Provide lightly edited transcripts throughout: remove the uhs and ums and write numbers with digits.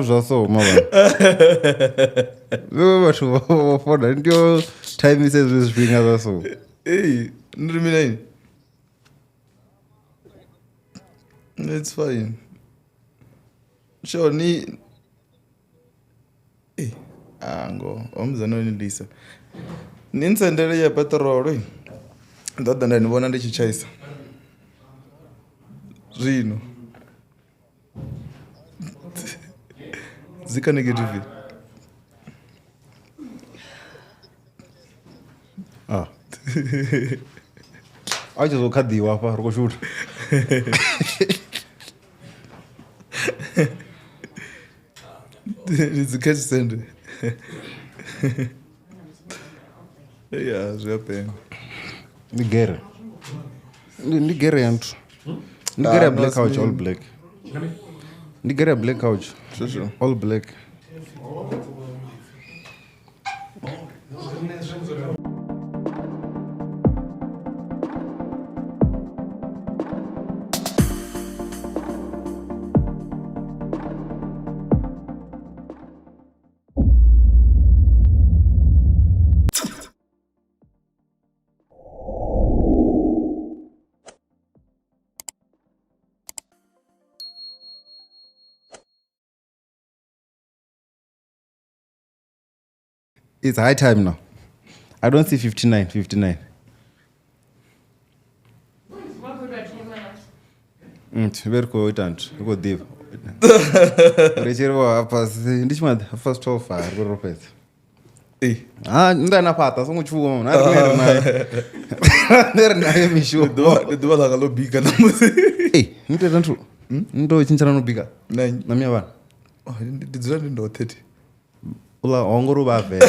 zvaso mavana veve vathu vafoda ndio time isezve zvifhinga zvaso. Hey, ndiri mina ini. It's fine. Sure, ni ango omzana nilisa. Ninsendele ya petrol. Ndoda ndanibona ndichichaisa. Zvino. Zika negative. Achizokadhiwa apa rikoshuta. Ndizikachisende. Yeah, zvapenga. Ndigere yantu. Ndigere black couch all black. Ndigere black couch. Sure. All black. It's high time now. I don't see 59. Very cool itantu. Go deep. Rechero apa ndichimad first 12 go ropet. Ndana pata songochuwa na naye misho. Do la galo bika na musi. Nitetantu. Ndo chinchana no bika. Na mia bana. Ndidzira ndo 30. Ula ongoro bave.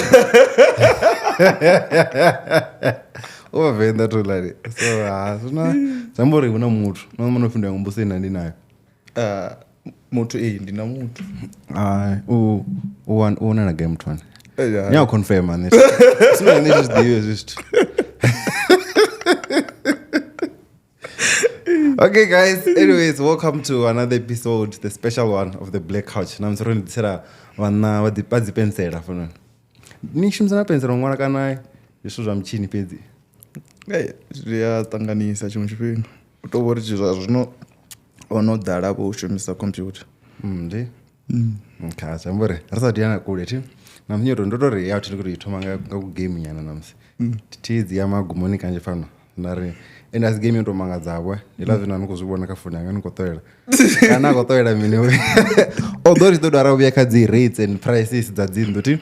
Ovenda tolari. So suna zambori una mutu. No manofunda ngombusena ndinayo. Mutu ndina mutu. Una na game one. Now confirm man. So I need just the just. Okay guys, anyways, welcome to another episode, the special one of the Black Couch. Na msoro ndisera vana vadzipensera fana. Nishimzana pensera mwana kana yesu zva mchini pedzi. Zviya tanganisa chimwe chipinga. Utobori zvino onodhara po ushomisa computer. Ndi. Kacha mbore. Rasati yana kule ti. Namnyoto ndotori yawo tiri kuti itomanga ku game nyana namsi. Tidzi yamagumoni kanje fana. Ndari and as game ndo manga dzabwe ndilazvina anokuzvibona kafuna ngani kotoera kana kotoera mine although it's dodara uya kadzi rates and prices dzadzindho ti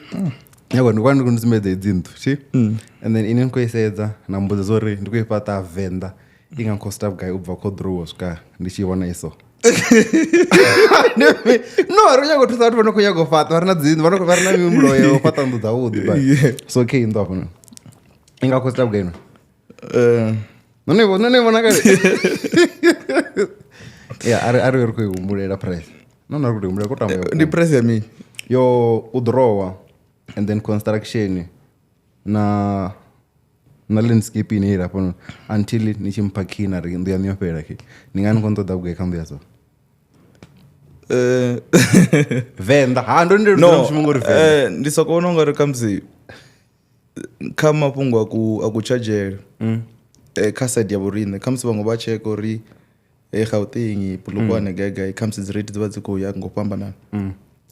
yako ndikwani kundisimedza dzindho ti and then ine nkoisedza nambudzo zori ndikuipata venda ingancosta guy ubva kodrowo ska ndichiona iso no arunya kuti tsatu vanokunya kufata varina dzindho vanokuvarina mimbulo yo fata ndo dzaudi ba so okay ndo hapo ingancosta guy no No, kare. Yeah, ari uri kuiumbulela price. No, kuti umbulela kutamba. Ndi price ya mi. Yo udrowa and then construction na landscaping here hapo until nichimpakina ndo yanyopera ki. Ningani kontoda kuge kandu yazo. Venda. Ndo mshimungori venda. Ndisokona ngari kamzi kama pungwa akucharger. Kasadi ya burine kamsi vango bacheko ri Gauteng Polokwane gaga kamsi zirate dzivadziko ya ngopambana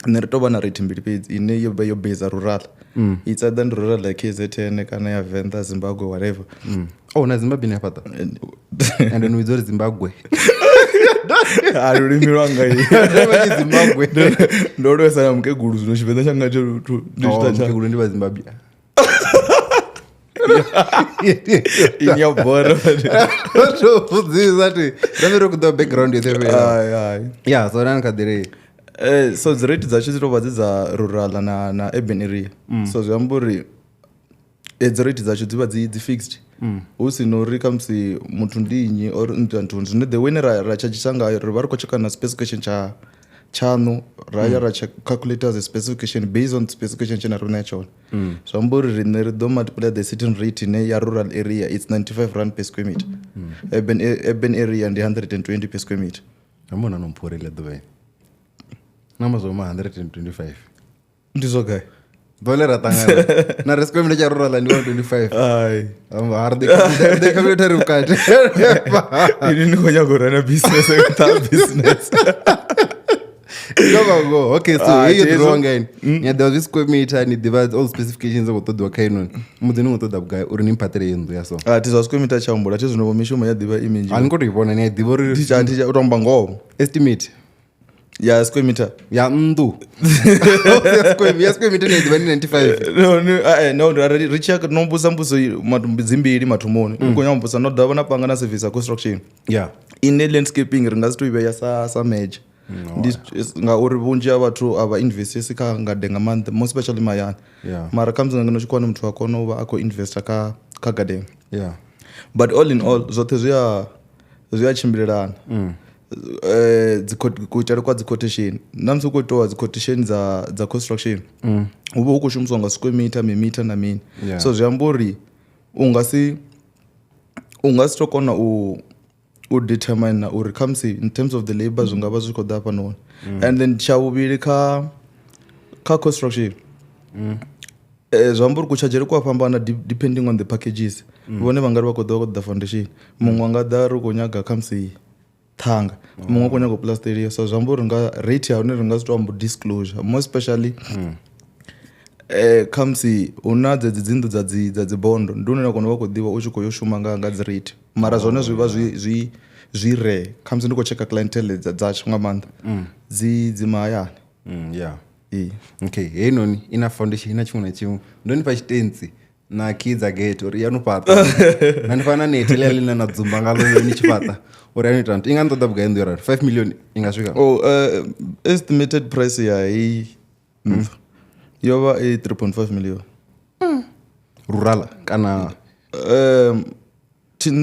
neritoba na rate mbili page ine yo base rural it's a than rural like KZN kana ya Venda Zimbabwe whatever na Zimbabwe ne pata and then with Zimbabwe ari miranga hii Zimbabwe ndo sana mkegulu zvinoshivenda changa ndishita mkegulu ndi Zimbabwe in your bottom. The background yeah, so then kadire. So the rate zacho zirova za rural na urban area. So zvamburi the rate zacho dziva dzi fixed. Usinori kamsi muthu ndinyi or ntanthu zvine the winner rachachanga rivari kocheka na specification chano raya calculate as a specification based on specification chana nacho. So ambori rineri do multiply the certain rate in a rural area it's 95 rand per square meter. Urban area and 120 per square meter. Amona nompore le dove. namazoma 125 ndizo gai dole ratangana na risk mimi cha rural ni 125 ai harde computer ukati ini ni kwenye gorana business ta business go okay so you wrong again yeah there was this square meter ni divide all specifications of the kainon mudini ngotoda guy uri ni mpatire yendo yaso tizo square meter chambula tizo no mishuma ya diva image ani kuti ibona ni divori ticha utomba ngo estimate ya square meter ya ndu square meter ni divide 95 no richard no mbusambuso zimbili matumoni ngonya mbusa no dava na panga na service construction yeah in landscaping ringazitoiva ya sa major ngauri vunji ya vathu ava investesi ka ngade nga maanḓa more especially mayani mara khamusi ngano tshikwana muthu a kona u vha a khou investa kha garden but all in all zwoṱhe zwi a tshimbilelana kuitele kwa dzi quotation namusi u khou itiwa dzi quotation dza construction hu vha hu khou shumisiwa nga square meter mimita na mini so zwi amba uri u nga si to kona u determine uri khamusi in terms of the labor zwi nga vha zwi khou ḓa hafhanoni and then tsha vhuvhili kha construction zwi amba uri kutshadzhele ku a fhambana depending on the packages vhone vha nga ri vha khou ḓa vha khou ḓa foundation muṅwe a nga ḓa ri khou nyaga khamusi ṱhanga muṅwe a khou nyaga u plasteria so zwi amba uri nga rate ya hone ri nga zwi tou amba disclosure more especially khamusi hu na dzedzi dzinḓu dza dzi bondo ndi hune na kona vha khou ḓivha u tshi khou yo shuma nga dzi rate mara zwone zwi vha zwi re khamusi ndi khou checka clientele dzatsho nga maanḓa dzi mahayani okay heinoni ina foundation ina tshiṅwe na tshiṅwe ndo ni fha tshitentsi na key dza gate uri ya no fhaṱa na ni fana neti ḽia ḽine na dzumba ngalo ni tshi fhaṱa uri ani tanto inga nṱoḓa vhugai ndo rari 5 million inga swika estimated price ya hei yo vha 3.5 million rural kana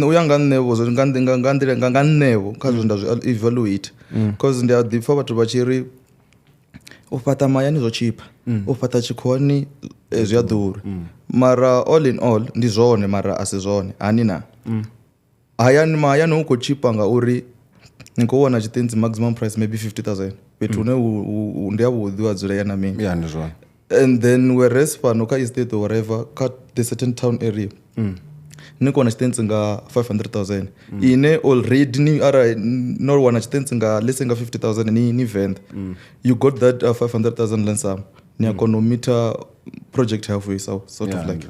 u ya nga nṋevo nga nṋevo kha zwe nda zwi evaluate because ndi a ḓipfa vhathu vha tshi ri u fhaṱa mahayani zwo tshipa u fhaṱa tshikhuwani zwi a ḓura mara all in all ndi zwone mara a si zwone hani na mahayani hu khou tshipa ngauri ni khou wana tshitentsi maximum price maybe 50,000 fhethu hune ndi avhuḓi wa dzulea na mini ndi zwone and then whereas fano kha estate or whatever kha the certain town area ni kona tshitentsi nga 500,000 ine already ni ara no wana tshitentsi nga less nga 50,000 ni vend you got that 500,000 land sum ni economita project halfway so sort of like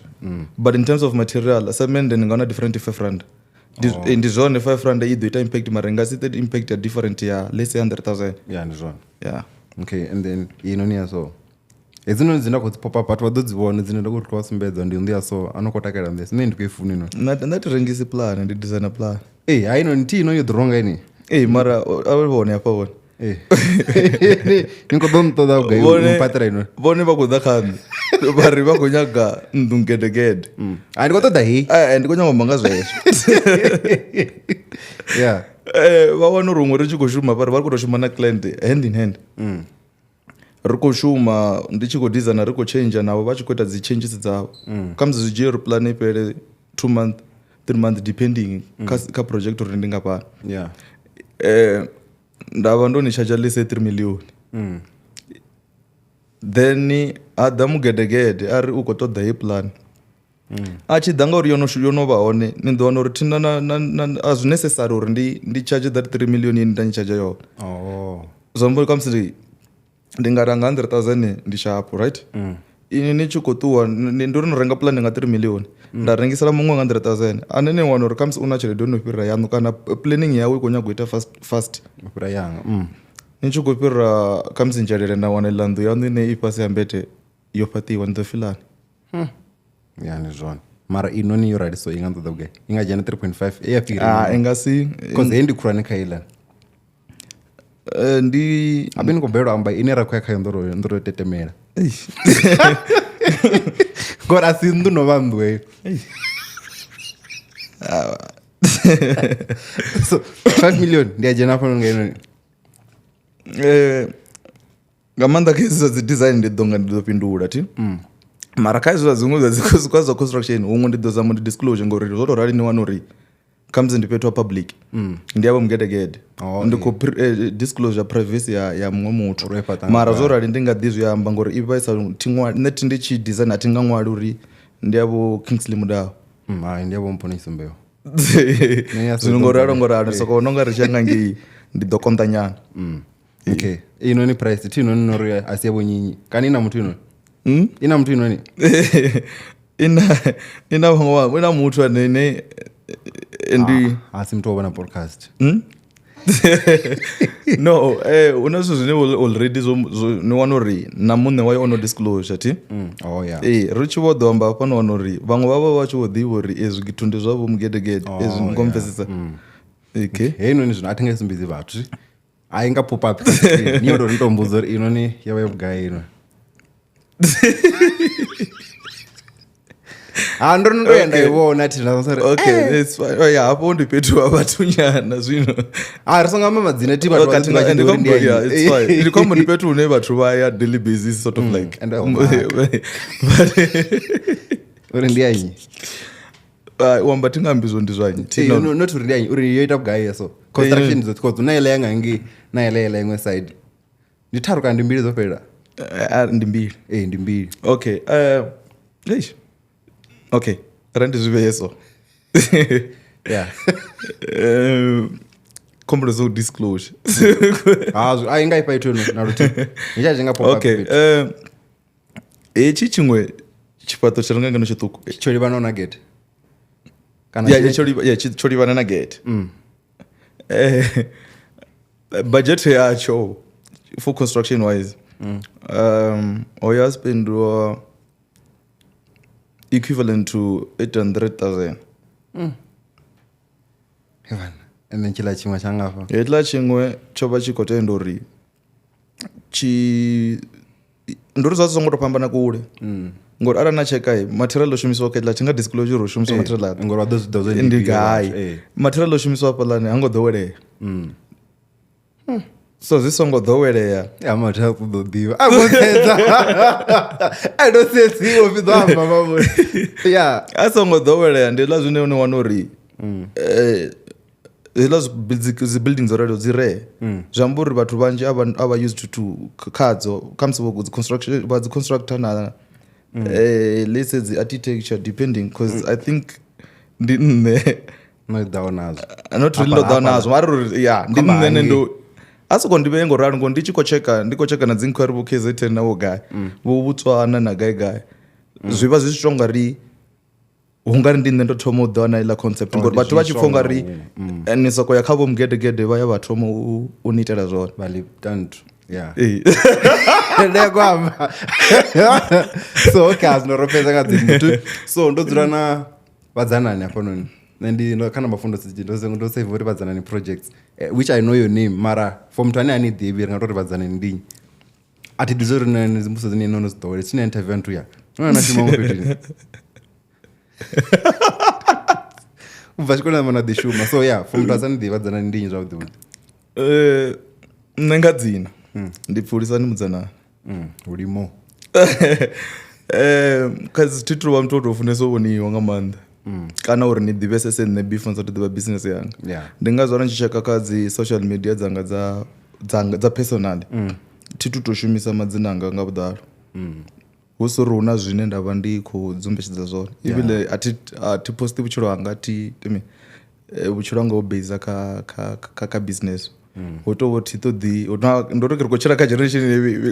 but in terms of material cement ni ngana different 500 ndi zone 500 i do ita impact marenga si the impact ya different ya less 100,000 ndi zwone okay and then inoni yaso edzinoni dzine khou pop up vhathu vha ḓo dzi vhona dzine nda khou tou sumbedza ndi ndi yaso ano khou takalela nḓese nṋe ndi khou i funa ino nda ti rengisi plan ndi designer plan hayi no nthi ino yo ḓironga ini mara a vhone hafha vhone ni khou ḓo nṱoḓa vhugai mpatela ino vhone vha khou ḓa kha nṋe vha ri vha khou nyaga nnḓu ngedegede ndi khou ṱoḓa hei ndi khou nyaga amba nga zwezwo vha wana uri huṅwe ri tshi khou shuma vha ri khou tou shuma na client hand in hand ri khou shuma ndi tshi khou designer ri khou change navho vha tshi khou ita dzi changes dzavho khamusi zwi dzhie uri plan i fhele 2 month 3 month depending kha project uri ndi ngafhani ndavha ndo ni charge lese 3 million then a ḓa mugedegede a ri u khou ṱoḓa hei plan a tshi ḓa ngauri yo no vha hone ni ḓo wana uri thina a zwi necessary uri ndi charge that 3 million yeni nda ni charge yone zwi amba uri khamusi ndi nga ranga 100,000 ndi shapo right ini ni tshi khou ṱuwa ndi uri no renga plan nga 3 million nda rengisela muṅwe nga 100,000 ane ni wana uri khamusi u na tshelede no fhira yaṋu kana planning yawe i khou nyaga u ita fast fhira yanga ni tshi khou fhira khamusi ntshelede nda wana iḽa nnḓu yaṋu ine i fhasi ya mbete yo fhaṱiwa ni ḓo filani ndi zwone mara inoni yo rali so i nga nṱoḓa vhugai i nga dzhena 3.5 ya fhira i nga si because hei ndi khulwane kha iḽa ndi abe ni khou balelwa amba ine ra khou ya khayo ndoro tetemela ngori a si nnḓu no vha nnḓu heyo so 5 million ndi a dzhena fhano nga inoni nga maanḓa kha hezwi dzi design ndi ḓo fhindula thi mara kha hezwi zwa dziṅwe zwa construction huṅwe ndi ḓo zama ndi disclosure ngori zwo tou rali ni wana uri comes ndipetwa public ndiyavo mugedegede disclosure privacy ya mumwe muthu mara zvo rali ndingaḓi zwi amba ngori ivaisa neti ndi tshi design hatinga ṅwali uri ndiyavo Kingsley Mudau ndiyavo mponisa mbeu zwino ngoralo soko nonga ri tshanga ngei ndi ḓo konḓa nyana okay inoni price thi inoni nori asiyavo nyinyi kana ina muthu inoni ina muthu inoni ina muthu anene ndi asi mtu wabona podcast no una zwithu zwine already ni wana uri na muṋe wayo ono disclosure ti ri tshi vho ḓo amba hafhano wana uri vhaṅwe vhavha vha tshi vho ḓivha uri ezwi githu ndi zwavho mugedegede ezwi ngomvesesa okay heinoni zwino a thi nga sumbedzi vhathu a i nga pop up ni ndo ri to mbudza uri inoni yavha ya vhugai ino ndo enda ivona hafho ndi fhethu ha vhathu nyana zwino ri songo amba madzina ti ndi khombo ndi fhethu hune vhathu vha ya daily basis sort of like uri ndi anyi wamba tingambizo ndi zwanyi not uri ndi anyi uri yo ita vhugai yeso construction dzo tikodzo na ile yanga ngi na ile iṅwe side ndi tharu kana ndi mbili dzo fhelela ndi mbili ndi mbili okay okay randi zvive yeso kombo zo disclosure ainga ipa ito na ruti nja jinga pop up okay echi chimwe chipato chiringa ngano chituku chori bana na gate kana chori bana na gate budget yacho for construction wise oya spend equivalent to 800,000 and then chila chimwe changafa etla chimwe choba chikotenda uri ndori zwa songo to pambana kule ngori ara na cheka material lo shumiswa ketla chinga disclosure ro shumiswa material ngori wa those ndi gai material lo shumiswa palani hango ḓowelea so zisongo ḓowelea matha ku ḓo ḓivha amothetsa I don't say si o viḓo amba mamo a songo ḓowelea ndi la zwine one wana uri hezwiḽa dzi buildings already dzi rare zwi amba uri vhathu vhanzhi a vha used to khadzo khamusi vha dzi constructor na let's say dzi architecture depending because I think ndi nne no ḓaho nazo not really ḓaho nazo mara uri ndi nne ndo a soko ndive ngoralo ngo ndi tshi khou cheka na dzinkwari vho KZN na vho gai vho Botswana na gai zwi vha zwi tshi tonga ri hungari ndi nne ndo thoma u ḓa na ila concept ngori vhathu vha tshi pfha ngari ni soko ya kha vho mugedegede vha ya vha thoma u nitela zwone vali tantu nde kwamba so okay no ropeza nga dzi so ndo dzula na vhadzanani hafhanoni ndi no kana mafundo ndo save uri vhadzanani projects which I know your name mara for mtu ane ani ḓivhi ri nga tori vhadzanani ndinyi athi ḓi zori na dzimbuso dzine no dzo ḓowela tsine interview ntu ya no na shuma ngo fhethu ubva tshikona mana ḓi shuma so for mtu asani ḓivhi vhadzanani ndinyi zwavhuḓi nṋe nga dzina ndi Pfulisani Mudzanani ulimo khazi thi tou vha muthu o tou funesa u vhoniwa nga maanḓa kana uri ni ḓivhesese nṋe before nsa to ḓivha business yanga ndi nga zwo ri tshi cheka kha dzi social media dzanga dza personal thi tu to shumisa madzina anga nga vhuḓalo hu sori hu na zwine nda vha ndi khou dzumbetshedza zwone ibile athi posti vhutshilo hanga vhutshilo hanga ho base kha business hu tou thi ṱoḓi ndo ri khou tshila kha generation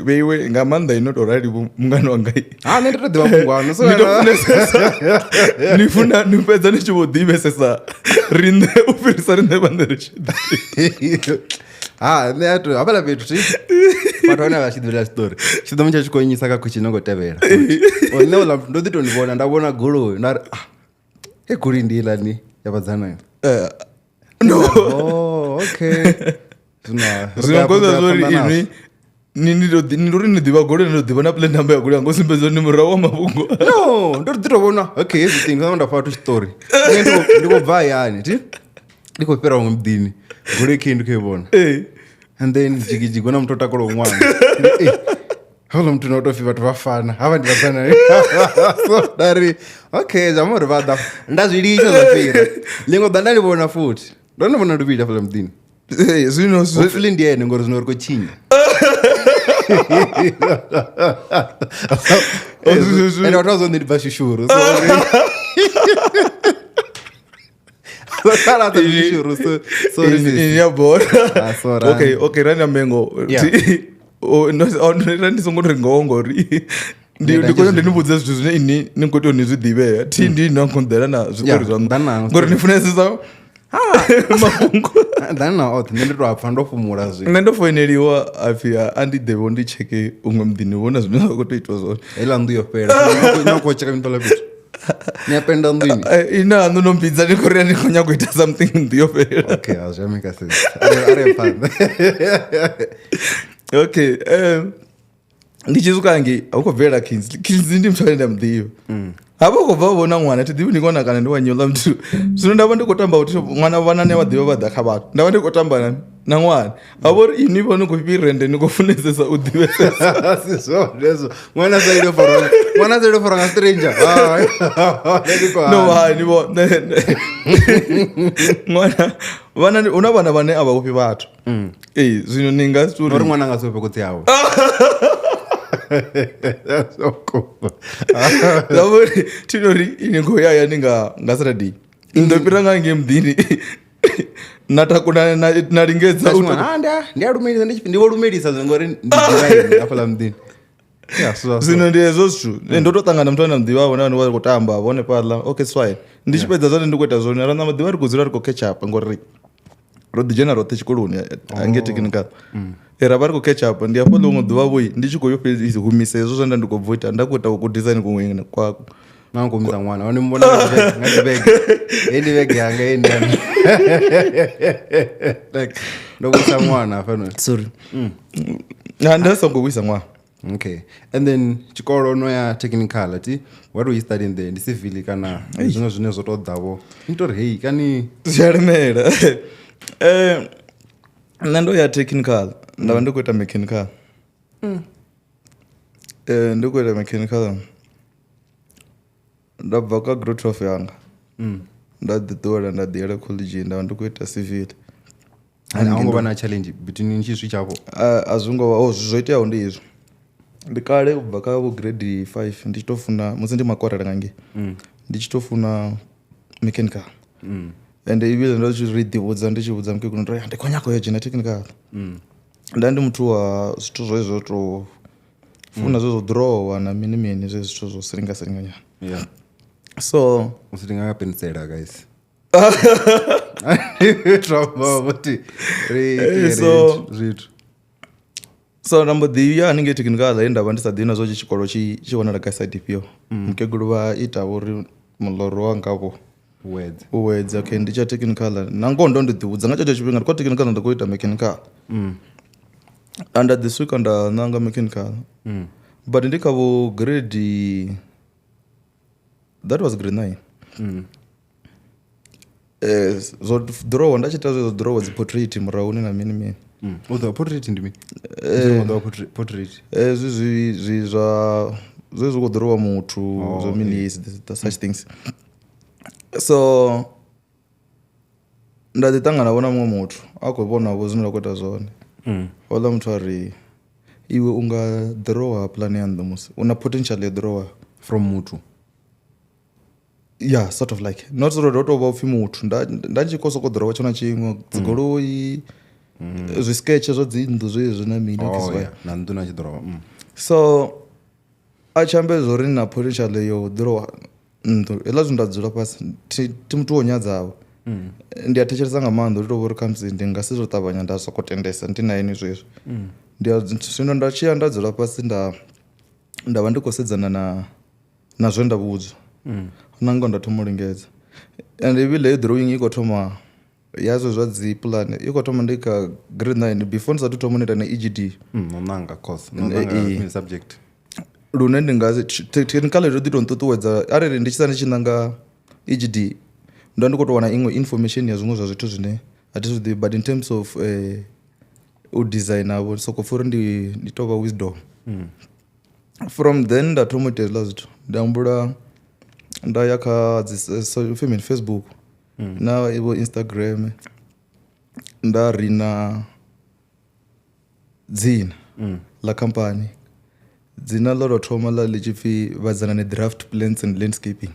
vheiwe nga maanḓa ino tou rali mungano wanga nṋe ndi to ḓivha mungano so ni funa ni fhedza ni tshi vho ḓivhesesa riṋe u fhirisa riṋe vhaṋe ri tshi nṋe ato hafhaḽa fhethu ti vhathu vhane vha tshi ḓivhela tshiṱori tshiḓomo tsha tshi khou nyisa kha khutshi no ngo tevhela nṋe ola ndo ḓi to ndi vhona nda vhona goloi nda ri goloi ndi ilani ya vhadzanani no okay zwino ngoza zori ini ni uri ni ḓivha goloi ndo ḓivha na plate number ya goloi yango sumbedza ni murahu wa mafhungo no ndo ḓi to vhona okay everything nda fha tu story ndi khou bva hayani ti ndi khou fhira vhaṅwe muḓini goloi khe ndi khou i vhona and then jigijigi na muthu o takalaho ṅwana haulo muthu notofi vhathu vafana hava ndi vafana so dari okay zamuri vada ndazvilisa zvapera lingo danda livona futi ndonivona luvili afala mudini zvino hopefully ndiene ngori zvino riko chinja ende watauzonzi ndibva shushuru okay rani amengo randisongori ngongori ndikona ndinibudza zvithu zvine ini ningotonizvidhivea ti ndinankonzera na zvikori zvangu ngori ndifunesisa mafungo ndanditobva ndofumura zvino ndandofoeneriwa afia andidhevo ndicheke umwe mudhini vona zvinoza kutoitwa zvone ela nduyopera nakocheka minipalapitu niyapenda ndwini ina anonombidza nikorera ndikonya kuita something ndiyopera okay azvamika sense are fun okay ndichisukange aukobvera kinzi ndimutwaenda mudhiyo hapa kubva vona mwana tidhivi ndikona kana ndiwanyola mtu zvino ndava ndikotamba kuti mwana vanane vadhiva vadhaka vatu ndava ndikotamba namwana avori ini vanokupirende ndikofunesesa udhivesesasizvozvo mwana saidoforanga stranger mwana una vana vane avakupi vatu zvino ningaori mwana angasope kuti avo zavori tinori inengoyaya ningasiradi ndopiranga nge mudhini natakuna naringedza ndivolumelisa zvingori ndiafala mudhini zvino ndiyezvo zvithu ndototangana mutana mudhiva vona vanhu vari kutamba vone pala okay swine ndichipedza zvane ndikuita zvone rana mudhiva ri kuzira ri kuketchup ngori rodhijena rothe chikoloni ange technical era vari kuketchup ndiafollow mudhiva voyi ndichikoyopezihumisa izvo zvanda ndikobvuita ndakuita kudesign kumwe kwako nangomisa mwana vanimubona ngatibege endivege yanga endiyana like ndokuisa mwana afanwe sorry handasongokuisa mwana okay and then chikolo noya technical ati what were you studying there ndisivili kana zvine zvotodhavo nitori hei kani zviaremera nandoya technical ndava ndikuita mechanical ndikuita mechanical ndabva kagrade 12 yanga ndadhidhora ndadhiyera college ndava ndikuita civil angova na challenge between nchizvi chavo azvingova zvizoitawo ndizvo ndikale kubva kavo grade 5 ndichitofuna musi ndimakwarara kange ndichitofuna mechanical ende ivile ndochiridhivudza ndichivudza mukekuno ndoti ndikonyako yejena technical ndandi mutu wa zvithu zvoizvo tofuna zvozodhrowa naminimini zvezvithu zvosiringa-siringa nyana so usindingakapenisera guys so ndambodhiya anenge technical endava ndisadhivi nazvo chichikolo chiona rakasadipio mukeguru vaitawo uri muloro wangavo uwedza okay ndicha technical nangondo ndidhiudza ngachacho chipinga ndikwa technical ndakuita mechanical and this week ndananga mechanical but ndikavo grade that was grade 9 zodhrowa ndachita zvezodhrowa dziportrait murauni naminimini zvezvikudhrowa mutu zvomini such things so ndadzitangana vona mumwe mutu agovonavo zvinoda kuita zvone wala mutu ari iwe ungadhrowa plan yando musi una potential yedhrowa from mutu yeah sort of like not sort of dotova upfi mutu ndachikoso kudhrowa chona chimwe dzigoloi zvisketche zvodzindu zvezvo naminanandunachidhrowa so achambe zvori na potential yodhrowa ela zvinhu ndadzula pasi timutu wonyadzavo ndiyatecheresanga mando ritovori kamsi ndingasizotavhanya ndazokotendesa ndinaini izvezvo zvino ndachiya ndadzula pasi ndava ndikosedzana nazvo ndavudzwa nango ndatomulingedza and ivile idrowing ikotoma yazo zvadziplan ikotoma ndika grade 9 before ndisati tomoneta neegd nonanga course subject lune ndingazi technical roditontutuwedza arere ndichisana ndichinanga egd ndandikotowana imwe information yazvimwe zvazvithu zvine hatizvidhivi but in terms of udesign avo sokofuri nditova wisdom from then nda thoma u ita hezwiḽa zwithu nda humbula nda ya kha dzi Facebook na ivo Instagram nda rina dzina ḽa khamphani dzina ḽo tou thoma ḽa ḽi tshi pfhi Vhadzanani Draft Plans and Landscaping.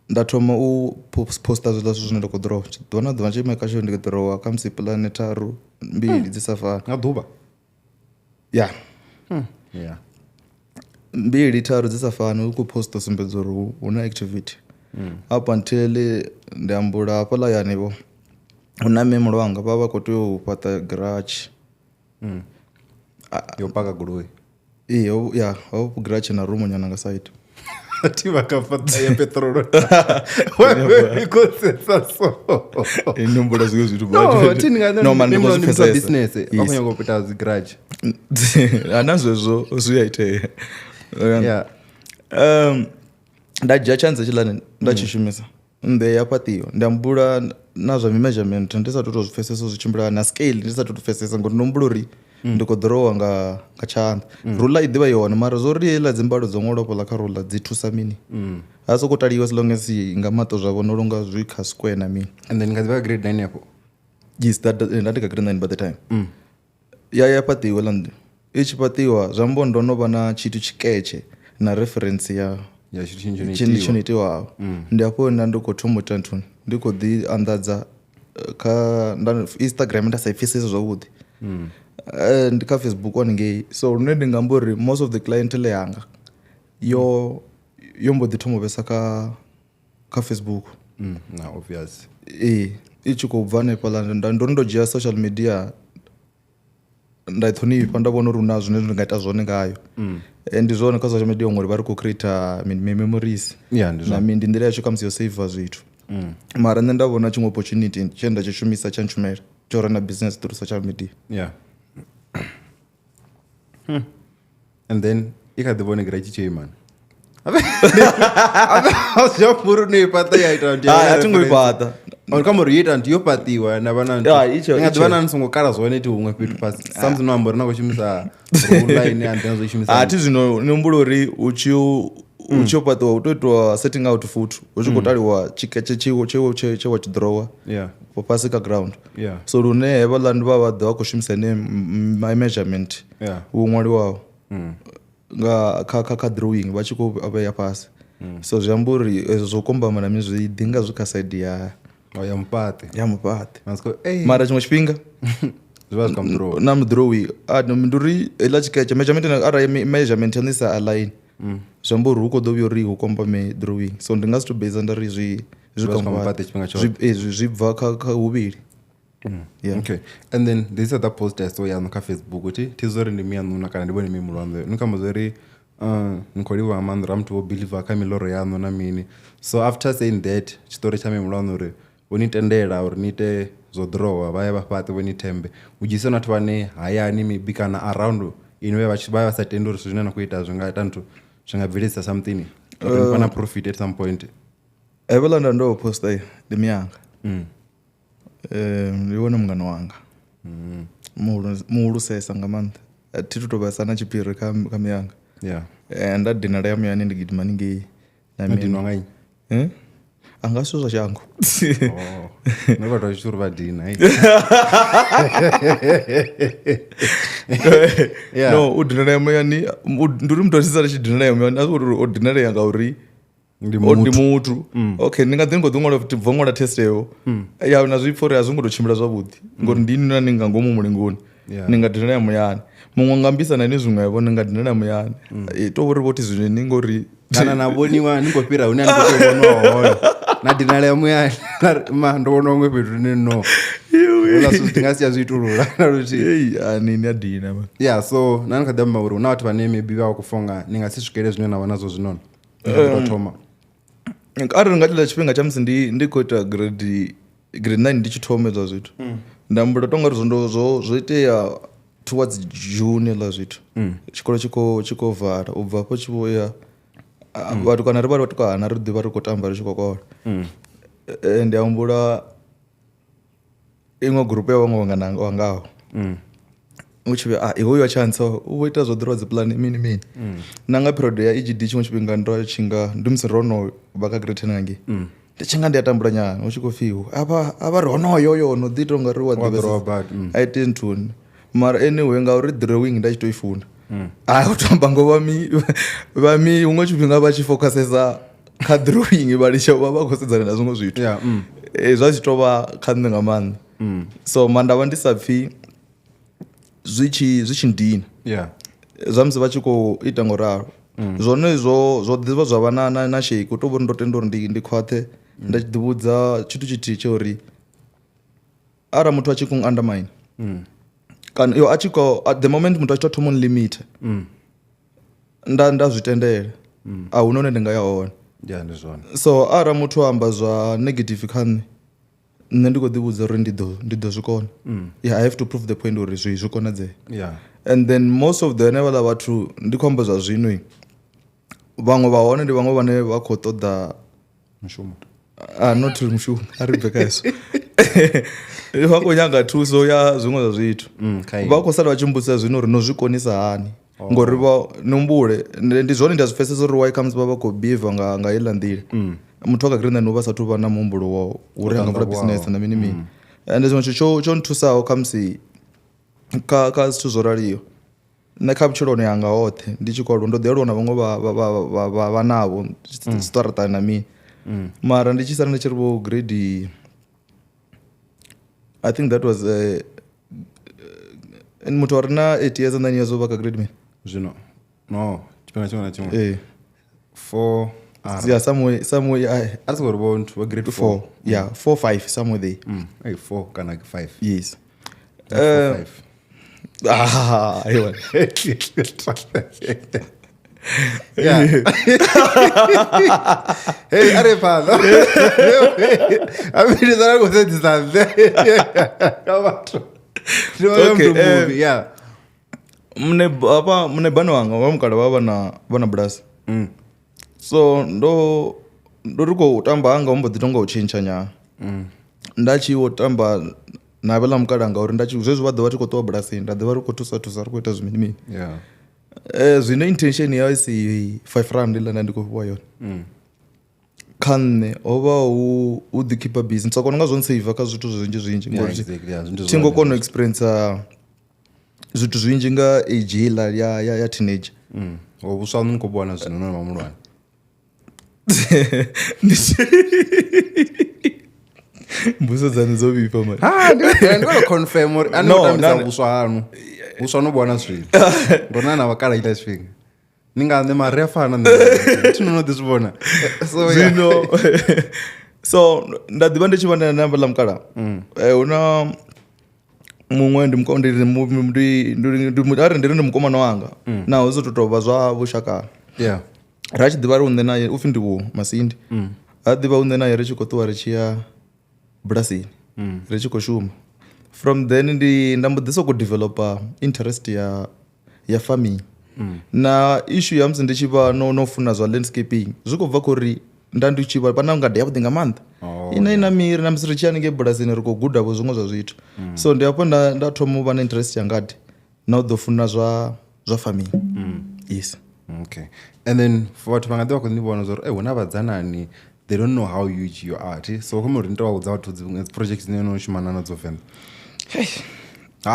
Nda thoma u posta zwiḽa zwithu zwine nda khou ḓorowa ḓuvha na ḓuvha tshi maker sure ndi khou ḓorowa kha musi puḽane tharu mbili dzi sa fani nga ḓuvha ya yeah mbili tharu dzi sa fani u khou posta u sumbedza uri hu na activity up until ndi ambula hafhaḽa yanivho hu na memolo wanga vha vha khou tea u fhaṱa garage yo paka goloi ya ho garage na rumu nyana nga side ti vakafata ya petrol weikosesa so inombula zwiṅwe zwithu no business akhonyaga u pita dzi garage ana zwezwo zwi a itea yeah nda dzhia chance tshilani nda tshi shumisa nde ya fhaṱiwa ndi ambula na zwa measurement ndi sa tou zwi pfesesa zwi tshimbila na scale ndi sa tou pfesesa ngori ndo ambula uri ndi khou ḓorowa nga tshanḓa rula i ḓivha yone mara zwo ri heiḽa dzimbalo dzo ṅwalwa fhaḽa kha rula dzi thusa mini ha sokou taliwa as long as nga maṱo zwavho no longa zwi kha square na mini and then nga ḓivha grade 9 yapo yes nda ndi kha grade 9 by the time ya fhaṱiwa ḽa ndi i tshi fhaṱiwa zwa mbo ndo no vha na tshithu tshiketshe na reference ya tshini tsho itiwaho ndi hafho nda ndi khou thoma u ita nthuni ndi khou ḓi anḓadza kha Instagram nda sa i pfesesi zwavhuḓi ndi kha Facebook haningei so lune ndi nga amba uri most of the clientele yanga yo mbo ḓi thoma u vhesa kha Facebook na obvious i tshi khou bva hanefhaḽa ndo dzhia social media nda i ṱhonifha nda vhona uri hu na zwine ndi nga ita zwone ngayo ndi zwone kha social media ngori vha ri khou creator memories na mini ndi nḓila yashu kha musi yo save zwithu mara nṋe nda vhona tshiṅwe opportunity tshe nda tshi shumisa tsha ntshumela tsho run a business through social media and then i kha ḓi vhone gira tshi man zhapfuri no i fhaṱa ya ita a thi ngo i fhaṱa kama uri yo ita nthu yo fhaṱiwa na vha na nga ḓivha na ni songo kala zwone ti huṅwe fhethu fhasi samsi no amba uri na khou shumisa rula ine a ndina zwo i shumisa a thi zwino ni humbula uri u tshi u fhaṱiwa hu tou itiwa setting out futhi hu tshi khou taliwa tshiketshe tshe wa tshi ḓorowa fhasi kha ground so lune hevhaḽa ndi vha ḓo vha khou shumisa ine measurement hu ṅwaliwaho nga kha drawing vha tshi khou vhea fhasi so zwi amba uri zwo kombama na mini zwi ḓi nga zwi kha side ya muphaṱi mara tshiṅwe tshifhinga na mudrowi ndi uri heiḽa tshiketshe measurement arali measurement yaṋu i sa align zwi amba uri hu khou ḓo vhuya uri hu kombame drawing so ndi nga si tou base nda ri zwi bva kha huvhili okay and then this is the post I saw yaṋu kha Facebook uthi thi zwo ri ndi miyaṋu kana ndi vhone mimulwanḓo ni kamba zwo ri ni khou livha nga maanḓa ra muthu wo believer kha miloro yaṋu na mini so after saying that tshiṱori tsha mimulwanḓo uri vho ni tendela uri ni ite zwo ḓorowa vha ya vha fhaṱe vho ni thembe hu dzhise na vhathu vhane hayani maybe kana around ine vha sa tendi uri zwithu zwine na khou ita zwi nga ita nthu zwi nga bveledzisa something vha na profit at some point hevhaḽa nda ndo posta ndi miyanga ndi vhone mungana wanga muhulusesa nga maanḓa thi tu tou vhesa na tshiphiri kha miyanga nda dinala ya muyani ndi gidima haningei dinwa nga nnyi anga zwithu zwa shango no vhathu vha tshi uri vha dina no u dinala ya muyani ndi uri muthu a tshi sala tshi dinala ya muyani a zwi uri o dinalea ngauri ndi muthu okay ndi nga ḓi ni khou ḓi ṅwala bvo ṅwala test eyo ya na zwi pfha uri a zwi ngo tou tshimbila zwavhuḓi ngori ndi ni na ni nga ngomu mulingoni ni nga dinala ya muyani muṅwe nga mbisa na ni zwiṅwevho ni nga dinala ya muyani tou uri vhoti zwine ni ngori kana na vhoniwa ni khou fhira hune a ni khou tou vhoniwa hone na dinala ya muyani ndo vhona huṅwe fhethu ni no ola zwithu ndi nga si ya zwi itulula na luthihi ni a dina so na ni kha ḓi amba uri hu na vhathu vhane maybe vha vha khou fonga ni nga si swikele zwine na vha nazwo zwinono thoma arali nga tila tshifhinga tsha musi ndi khou ita grade 9 ndi tshi thoma hezwa zwithu nda mbula tonga ri zwo itea towards June la zwithu tshikolo tshi khou vala u bva afho tshi vho ya vhathu kana ri vha ri vhatukana ri ḓivha ri khou tamba ri tshi khou kola ndi ambula iṅwe gurupu ya vhaṅwe wangaho u tshi vhe iwe wa chance u vho ita zwo ḓirwa dzi puḽani mini na nga period ya EGD tshiṅwe tshifhinga ndo tshinga ndi musi rono vha kha grade 10 hangi ndi tshi nga ndi a tambula nyana u tshi khou fiwa a vha ri honoyo yo no ḓi ita nga ri wa ḓivhesa a ite nthuni mara anyway ngauri drawing nda tshi tou i funa u tamba ngo vha mi huṅwe tshifhinga vha tshi focusesa kha drawing vha litsha vha khou sedzana na zwiṅwe zwithu zwa tshi tou vha kha nṋe nga maanḓa so manda vha ndi sa pfhi zwi tshi ndina zwa musi vha tshi khou ita ngoralo zwone zwo ḓivha zwa vha na shake u tou vhori ndo tenda uri ndi khwaṱhe nda tshi ḓivhudza tshithu tshithihi tsha uri arali muthu a tshi khou undermine kana yo a tshi khou at the moment muthu a tshi tou thoma limit nda zwi tendela a hu none ndi nga ya hone ndi zwone so arali muthu a amba zwa negative kha nṋe ndi khou ḓivhudza uri ndi ḓo zwi kona I have to prove the point uri zwi konadzea and then most of the nevhaḽa vhathu ndi khou amba zwa zwino vhaṅwe vha hone ndi vhaṅwe vhane vha khou ṱoḓa mushumo not mushumo a ri bve kha hezwo vha khou nyaga thuso ya zwiṅwe zwa zwithu vha khou sala vha tshi mbudzisa zwino uri no zwi konisa hani ngori numbule ndi zwone nda zwi pfesesa uri why comes vha khou behave nga heiḽa nḓila muthu a kha green vha sathu vha na muhumbulo wa uri anga vula business na mini and zwone tsho nthusaho kha musi kha zwithu zwo raliho nṋe kha vhutshiloni yanga hoṱhe ndi tshi khou aluwa ndo ḓi aluwa na vhaṅwe vha navho zwiṱaraṱani na mini mara ndi tshi sala ndi tshi ri vho grade I think that was muthu a re na 8 years and 9 years over kha grade mini zwino no tshifhinga tshiṅwe na tshiṅwe 4 yeah somewhere a tsi khou ri vho nthu vha grade 4 yeah 4 5 somewhere there 4 kana 5 yes 5 aiwa yeah hey are phala amini zara go sedzisa ka batho okay yeah mne bana wanga vha mukala vha na bulasi so ndo ri khou tamba anga mbo ḓi tonga u tshintsha nyana nda tshi wo tamba na vhala mukala anga uri nda tshi zwezwi vha ḓo vha tshi khou ṱuwa bulasini nda ḓivha ri khou thusa ri khou ita zwimini mini zwino intention ya isi 5 rand ila ndi khou fhiwa yone kha nṋe ho vha hu ḓi keeper busy so kona nga zwo save kha zwithu zwinzhi ngori thi ngo kona u experience zwithu zwinzhi nga age ila ya teenage vhuswa ni khou vhona zwino na mamulwane mbuso dzane dzo vhifha mari ndi khou confirm uri ani utambisa vhuswa hanu vhuswa no vhona zwino ndona na vhakala ita tshifhinga ni nga nṋe mari a fana nṋe thi no ḓi zwi vhona so zwino so nda ḓivha ndi tshi vha na namba ḽa mukala huna muṅwe ndi mukomana wanga naho zwo tou vha zwa vhushakani ra tshi ḓivha ri unṋe naye upfhi ndi vhu Masindi a ḓivha unṋe naye ri tshi khou ṱuwa ri tshi ya bulasini ri tshi khou shuma from then nda mbo ḓi sokou developer interest ya farming na issue ya musi ndi tshi vha no funa zwa landscaping zwi khou bva khou ri nda ndi tshi vha na ngade yavhuḓi nga maanḓa ina miri na musi ri tshi haningei bulasini ri khou gudavho zwiṅwe zwa zwithu so ndi hafho nda thoma u vha na interest ya ngade na u ḓo funa zwa farming yes okay and then for vhathu vha nga ḓi vha khou ni vhona zwa uri hu na vhadzanani they don't know how huge you are so kama uri nto vhudza vhathu dzi projects dzine no shumana nadzo Venḓa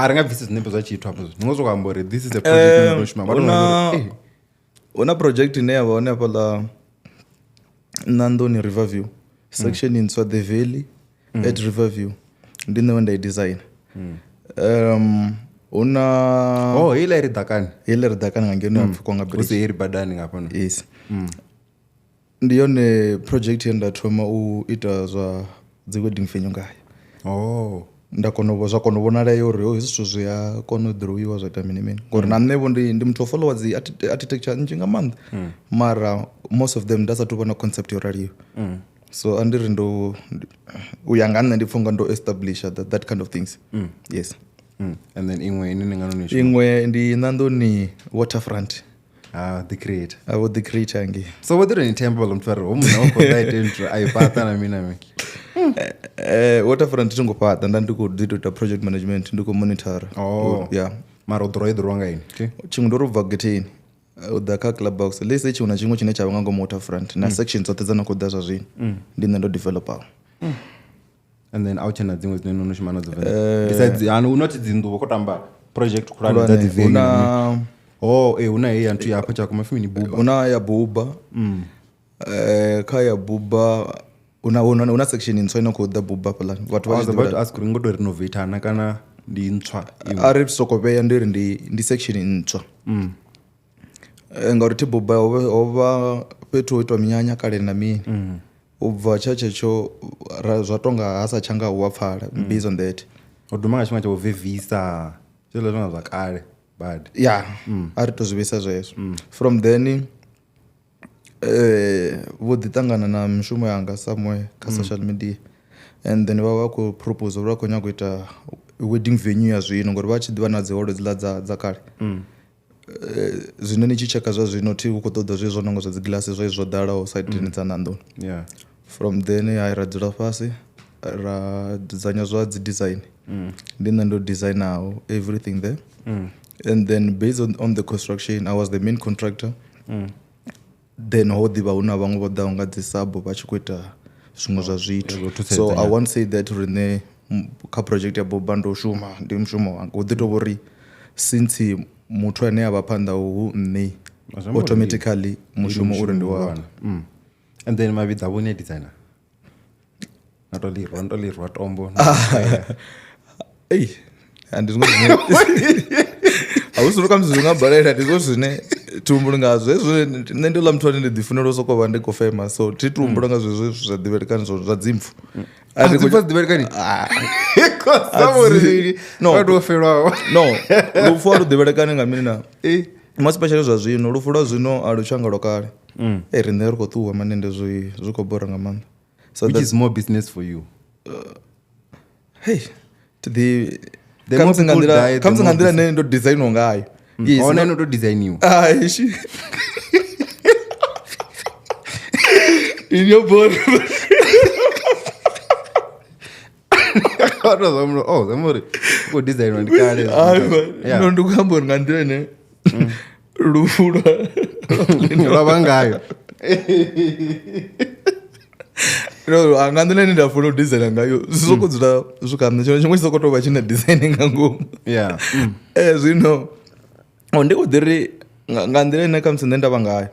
ri nga bvisa zinepe zwa tshithu hafho ni ngo sokou amba uri this is a project no shumana una project ine ya vha hone hafha ḽa Nandoni Riverview section ntswa the valley at Riverview ndi nṋe nda I design una ile ri dakani nga ngeno yapfhi kwa nga bridge iri badani ngafha yes ndi yone project ye nda thoma u ita zwa dzi wedding venue ngayo nda zwa kona u vhonalea uri hezwi zwithu zwi a kona u drawiwa zwa ita mini mini ngori na nṋevho ndi muthu o followa dzi architecture nnzhi nga maanḓa mara most of them nda sathu vhona concept yo raliho so andiri u ya nga nṋe ndi pfha nga ndo establish that kind of things yes and then iṅwe ndi Nandoni waterfront the creator the creator ngi so what did you temple mfaro umna uko that intro ayipata na mina waterfront tingo pata nda ndiko dito ta project management ndiko monitor yeah mara u ḓorowa iḓorowa nga ini tshiṅwe ndo ri bva getheni u ḓa kha club box lese tshiṅwe na tshiṅwe tshine tsha vha nga ngomu waterfront na section dzoṱhe dza na khou ḓa zwa zwino ndi nṋe ndo developaho. And then a u tshena dziṅwe dzine no no shuma nadzo besides not dzinḓu vha khou tamba project khulwane dza dzi venue huna heyi ya nthu yapo tshako mafimini buba una ya buba kha ya buba una section ntswa ino khou ḓa buba phalani vhathu vha tshi ask uri ngo to renovate ana kana ndi ntswa ari soko vheya ndiri ndi section ntswa ngauri thi buba hovha fhethu ho itwa minyanya kale na mini u bva tshetsho zwa tonga hasa tshanga huwa pfala based on that o duma nga tshifhinga tsha u vevisa zwilo zwona zwa kale bad ari to zwivisa zwezwo from then vho ḓi ṱangana na mishumo yanga somewhere kha social media and then vha khou propose uri vha khou nyaga u ita wedding venue ya zwino ngori vha tshi ḓivha na dzi holo dziḽa dza kale zwine ni tshi tsheka zwa zwino thi u khou ṱoḓa zwezwo nonga zwa dzi glasses zwa zwo ḓalaho saidini dza Nandoni. From then ra dzula fhasi ra dizanya zwa dzi design ndi nṋe ndo designaho everything there and then based on the construction I was the main contractor then ho ḓivha hu na vhaṅwe vho ḓaho nga dzi sabo vha tshi khou ita zwiṅwe zwa zwithu so I won't say that uri nṋe kha project ya buba ndo shuma ndi mushumo wanga hu ḓi tou uri since muthu ane a vha phanḓa hu nṋe automatically mushumo uri ndi wa and then mavhiḓa vhone designer natolirwa tombo ndi zwinwe zwine ausuluka mzwi nga balela ndi zwone zwine tumbula ngazwo hezwo nṋe ndi ḽa muthu ane ndi ḓifunela u sokou vha ndi khou fema so thi tumbula nga zwezwo zwa ḓivhelekani zwa dzimpfu lufu a lu ḓivhelekani nga mini na maspecially zwa zwino lufu lwa zwino a lu tshanga lwa kale riṋe ri khou ṱuwa manende zwi khou bora nga maanḓa so which is more business for you khamusi nga nḓila ne ndo designiwa ngayo ona no to designiwa in your body zamuri ko designwa ndi kale no ndi kuamba uri nga nḓila ine lufu lwa vangayo nga nḓila ine nda funa u designa ngayo zwi soko dzula zwi nṋe tshiṅwe tshi soko tou vha tshi na design nga ngomu zwino ndi khou ḓi ri nga nḓila ine khamusi nṋe nda vha ngayo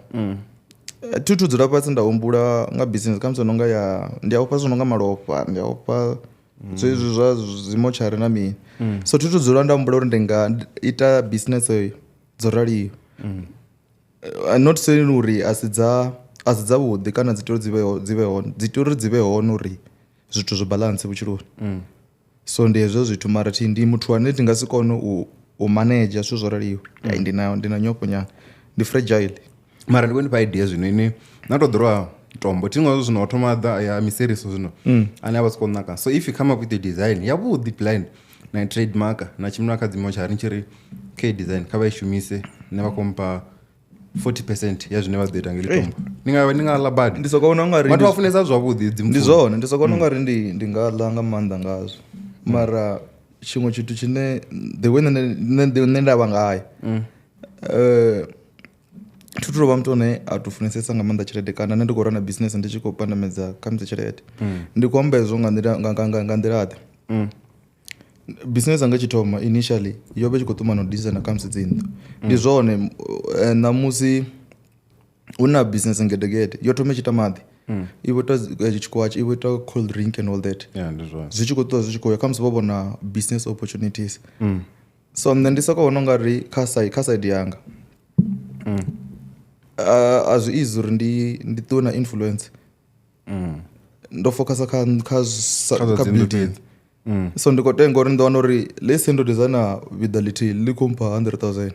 thi thu dzula fhasi nda humbula nga business khamusi no nga ndi a ufha zwi no nga malofha ndi a ufha zwezwi zwa dzimotshari na mini so thi thu dzula nda humbula uri ndi nga ita business dzo raliho not saying uri a si dzavhuḓi kana dzi tea uri dzi vhe hone uri zwithu zwo balance vhutshiloni so ndi hezwo zwithu mara ndi muthu ane ndi nga si kone u manage zwithu zwo raliho ndi na nyofho nyana ndi fragile mara ndi khou nifha idea zwino ine na tou ḓorowa tombo thiṅwe zwino o thoma ya miseriso zwino ane a vha sokou naka so if you come up with a design yavhuḓi plan na trademark na tshimuna kha dzimotshari ni tshi ri kha design kha vha i shumise ne vha khou mpha 40% ya zwine vha ḓo ita nga ḽi tombo ni nga ḽa badi ndi sokou vhona ungari vhathu vha funesa zwavhuḓi ndi zwone ndi sokou vhona ungari ndi nga ḽa nga maanḓa ngazwo mara tshiṅwe tshithu tshine the way nṋe nda vha ngayo thi tu vha muthu ane a tu funesesa nga maanḓa tshelede kana nṋe ndi khou rana business ndi tshi khou pandamedza kha musi tshelede ndi khou amba hezwo nga nḓilaḓe business anga tshi thoma initially yo vha tshi khou ṱumana u designer kha musi dzinḓu ndi zwone ṋamusi hu na business ngedegede yo thoma i tshi ita maḓi i vho ita tshikwatshe i vho ita cold drink and all that zwi tshi khou ṱuwa zwi tshi khou ya kha musi vho vhona business opportunities so nṋe ndi sokou vhona ungari kha side yanga a zwi easy uri ndi ṱuwe na influence ndo focusa kha building so ndi khou tenga uri ndi wana uri lese ndo designer viḓa ḽithihi ḽi khou mpha 100,000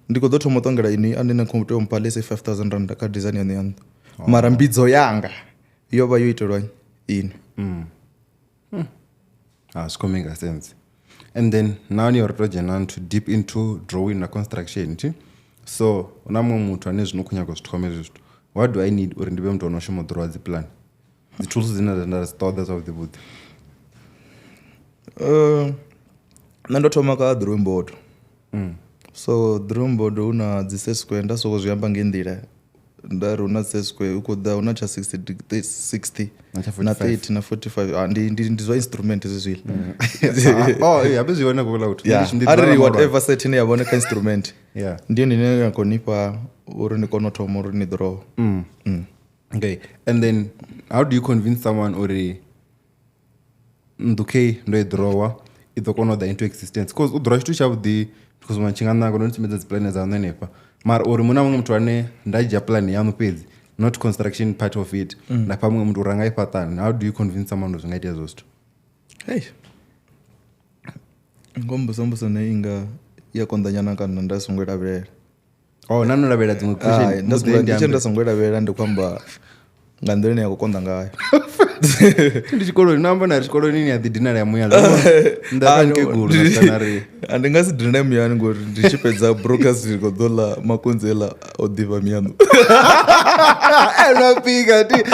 ndi khou ḓo thoma u ṱongela ini ane na khou tea u mpha lese 5,000 rand kha design ya nnḓu mara mbidzo yanga yo vha yo itelwa ini zwi khou make sense and then now ni uri to dzhena deep into drawing na construction so hu na muṅwe muthu ane zwino khou nyaga u zwi thoma hezwi zwithu what do I need uri ndi vhe muthu ono shuma u ḓorowa dzi plan dzi tools dzine nda dzi ṱoḓa zwavhuḓi nṋe ndo thoma kha drawing board so drum board una dzi set square nda soko zwi amba nge nḓila ndari una set square u khou ḓa una cha 60 na 30 na 45 ndi zwa instrument zwezwi habe zwiona kula ut ari whatever set ine yabona ka instrument ndiyo ndine yakonipa uri ni kono thoma uri ni draw okay and then how do you convince someone uri nduke ndo drawer idzo kono da into existence because u draw chitu chavudi because manchinga nako ndo tshimedza dzi plan za nenepa mara uri muna mumwe muthu ane ndaja plan yanu pedzi not construction part of it na pamwe muthu ranga ipatana how do you convince someone to ngaita zosto hey ngombo ne inga ya kondanyana kana ndasongwela vhela nanu lavhela dziṅwe question ndasongwela vhela ndi kwamba nga nḓila ine ya kukonda ngayo ndi tshikoloni namba na tshikoloni ni ya ḓi dinala ya muyani ndakanke gulu na scenario andi nga si dinala muyani ngori ndi tshi fhedza brokers ri khou ḓola makonzela o ḓivha miyanu unapika ti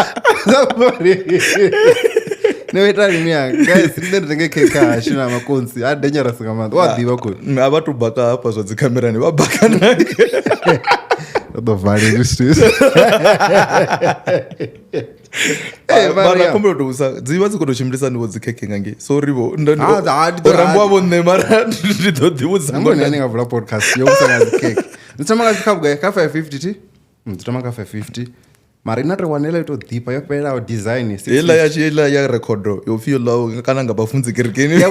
nevetali miyanga guys rinde ndenge keka hashina makonzi a dangerous nga maanḓa wa ḓivha ko a vha tu baka hafha zwa dzi kamerani vha baka naye ḓo valele stress mara kombela to usa dzi vha dzi khou tou tshimbilisa ndiwo dzi kheke nga ngei sorry vho rambo vho nṋe mara ndi ḓo ḓivhudza ngoni ane nga vula podcast yo usa nga dzi kheke ndi thoma nga khabuga ka 550 ti ndi thoma nga 550 mara ina ri wanela ito ḓipa yo fhelelaho design ila ya recordo yo feel lawo kana nga bafunzi kirikeni ya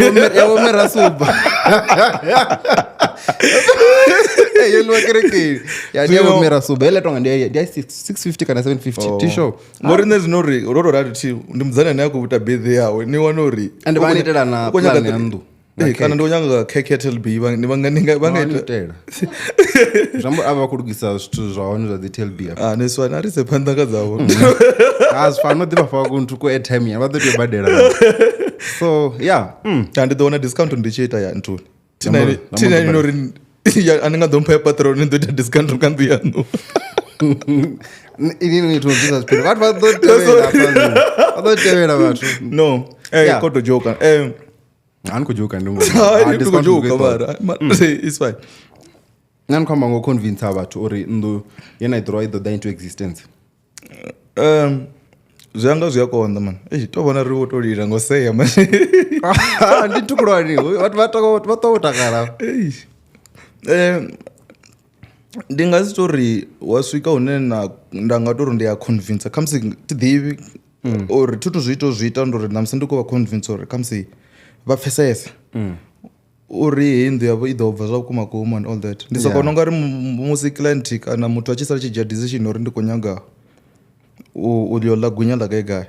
vomera suba yo lwa kirikeni ya dia vomera suba ile tonga dia 650 kana 750 tisho ngori nne zvinori roro rati ndi mudzana ne akuita birthday yawe ni wana uri and vanitela na plan ya ndu kana ndo nyanga KKTLB ni vangaitela zvambo ava kulugisa zwithu zvahone zva dzi TLB neswana ari sepanda ka dzavo azifana ḓivha fa kuntu ku airtime ya vha ḓo tea badela so yeah ndi ḓo wana discount ndi tshi ita ya ntuni tina nori ani nga ḓo mpha patron ndo ita discount ka ndu yanu ini ni to business people what va ḓo tevela vhathu no koto joke ani kujoka ndi kujoka mara it's fine nani kwamba ngo convince vhathu uri ndo yena draw ido da into existence zwanga zwi a konda man to vhona ri wo to lila ngo seya man ndi tukulwani vhathu vha to takala ndi nga si tori wa swika hune na ndanga tori ndi ya convince khamsi tiḓivi uri thutu zwi ita ndori na musi ndi khou vha convince uri khamsi vha pfesese uri hei nnḓu yavho i ḓo bva zwa vhukuma kuma and all that ndi soko no nga ri musi client kana muthu a tshi sala tshi dzhia decision uri ndi khou nyaga u ḽio ḽa gwinya ḽa gai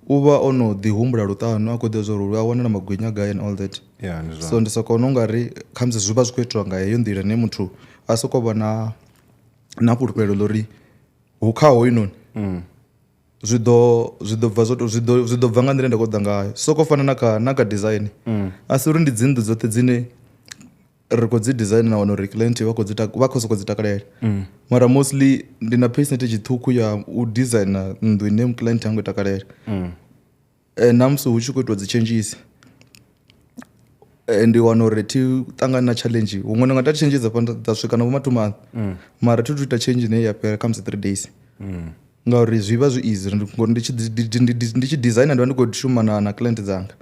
u vha o no ḓihumbula luṱanu a khou ḓivha zwa uri a wana na magwinya gai and all that so ndi soko no nga ri khamusi zwi vha zwi khou itiwa nga heyo nḓila ne muthu a sokou vha na fhulufhelo ḽo ri hu kha hoyunoni zwi ḓo bva nga nḓila nda khou ḓa ngayo soko fana na kha design a si uri ndi dzi nnḓu dzoṱhe dzine ri khou dzi design na wana uri client vha khou sokou dzi takalela mara mostly ndi na percentage ṱhukhu ya u designer nnḓu ine client hango i takalela na musi hu tshi khou itiwa dzi changes ndi wana uri thi ṱangana na challenge huṅwe ndi nga ta changes dza swika na vho mathumana mara thi tu ita change ine ya fhela kha musi 3 days ngauri zwi vha zwi easy ngori ndi tshi designer ndi vha ndi khou shuma na client dzanga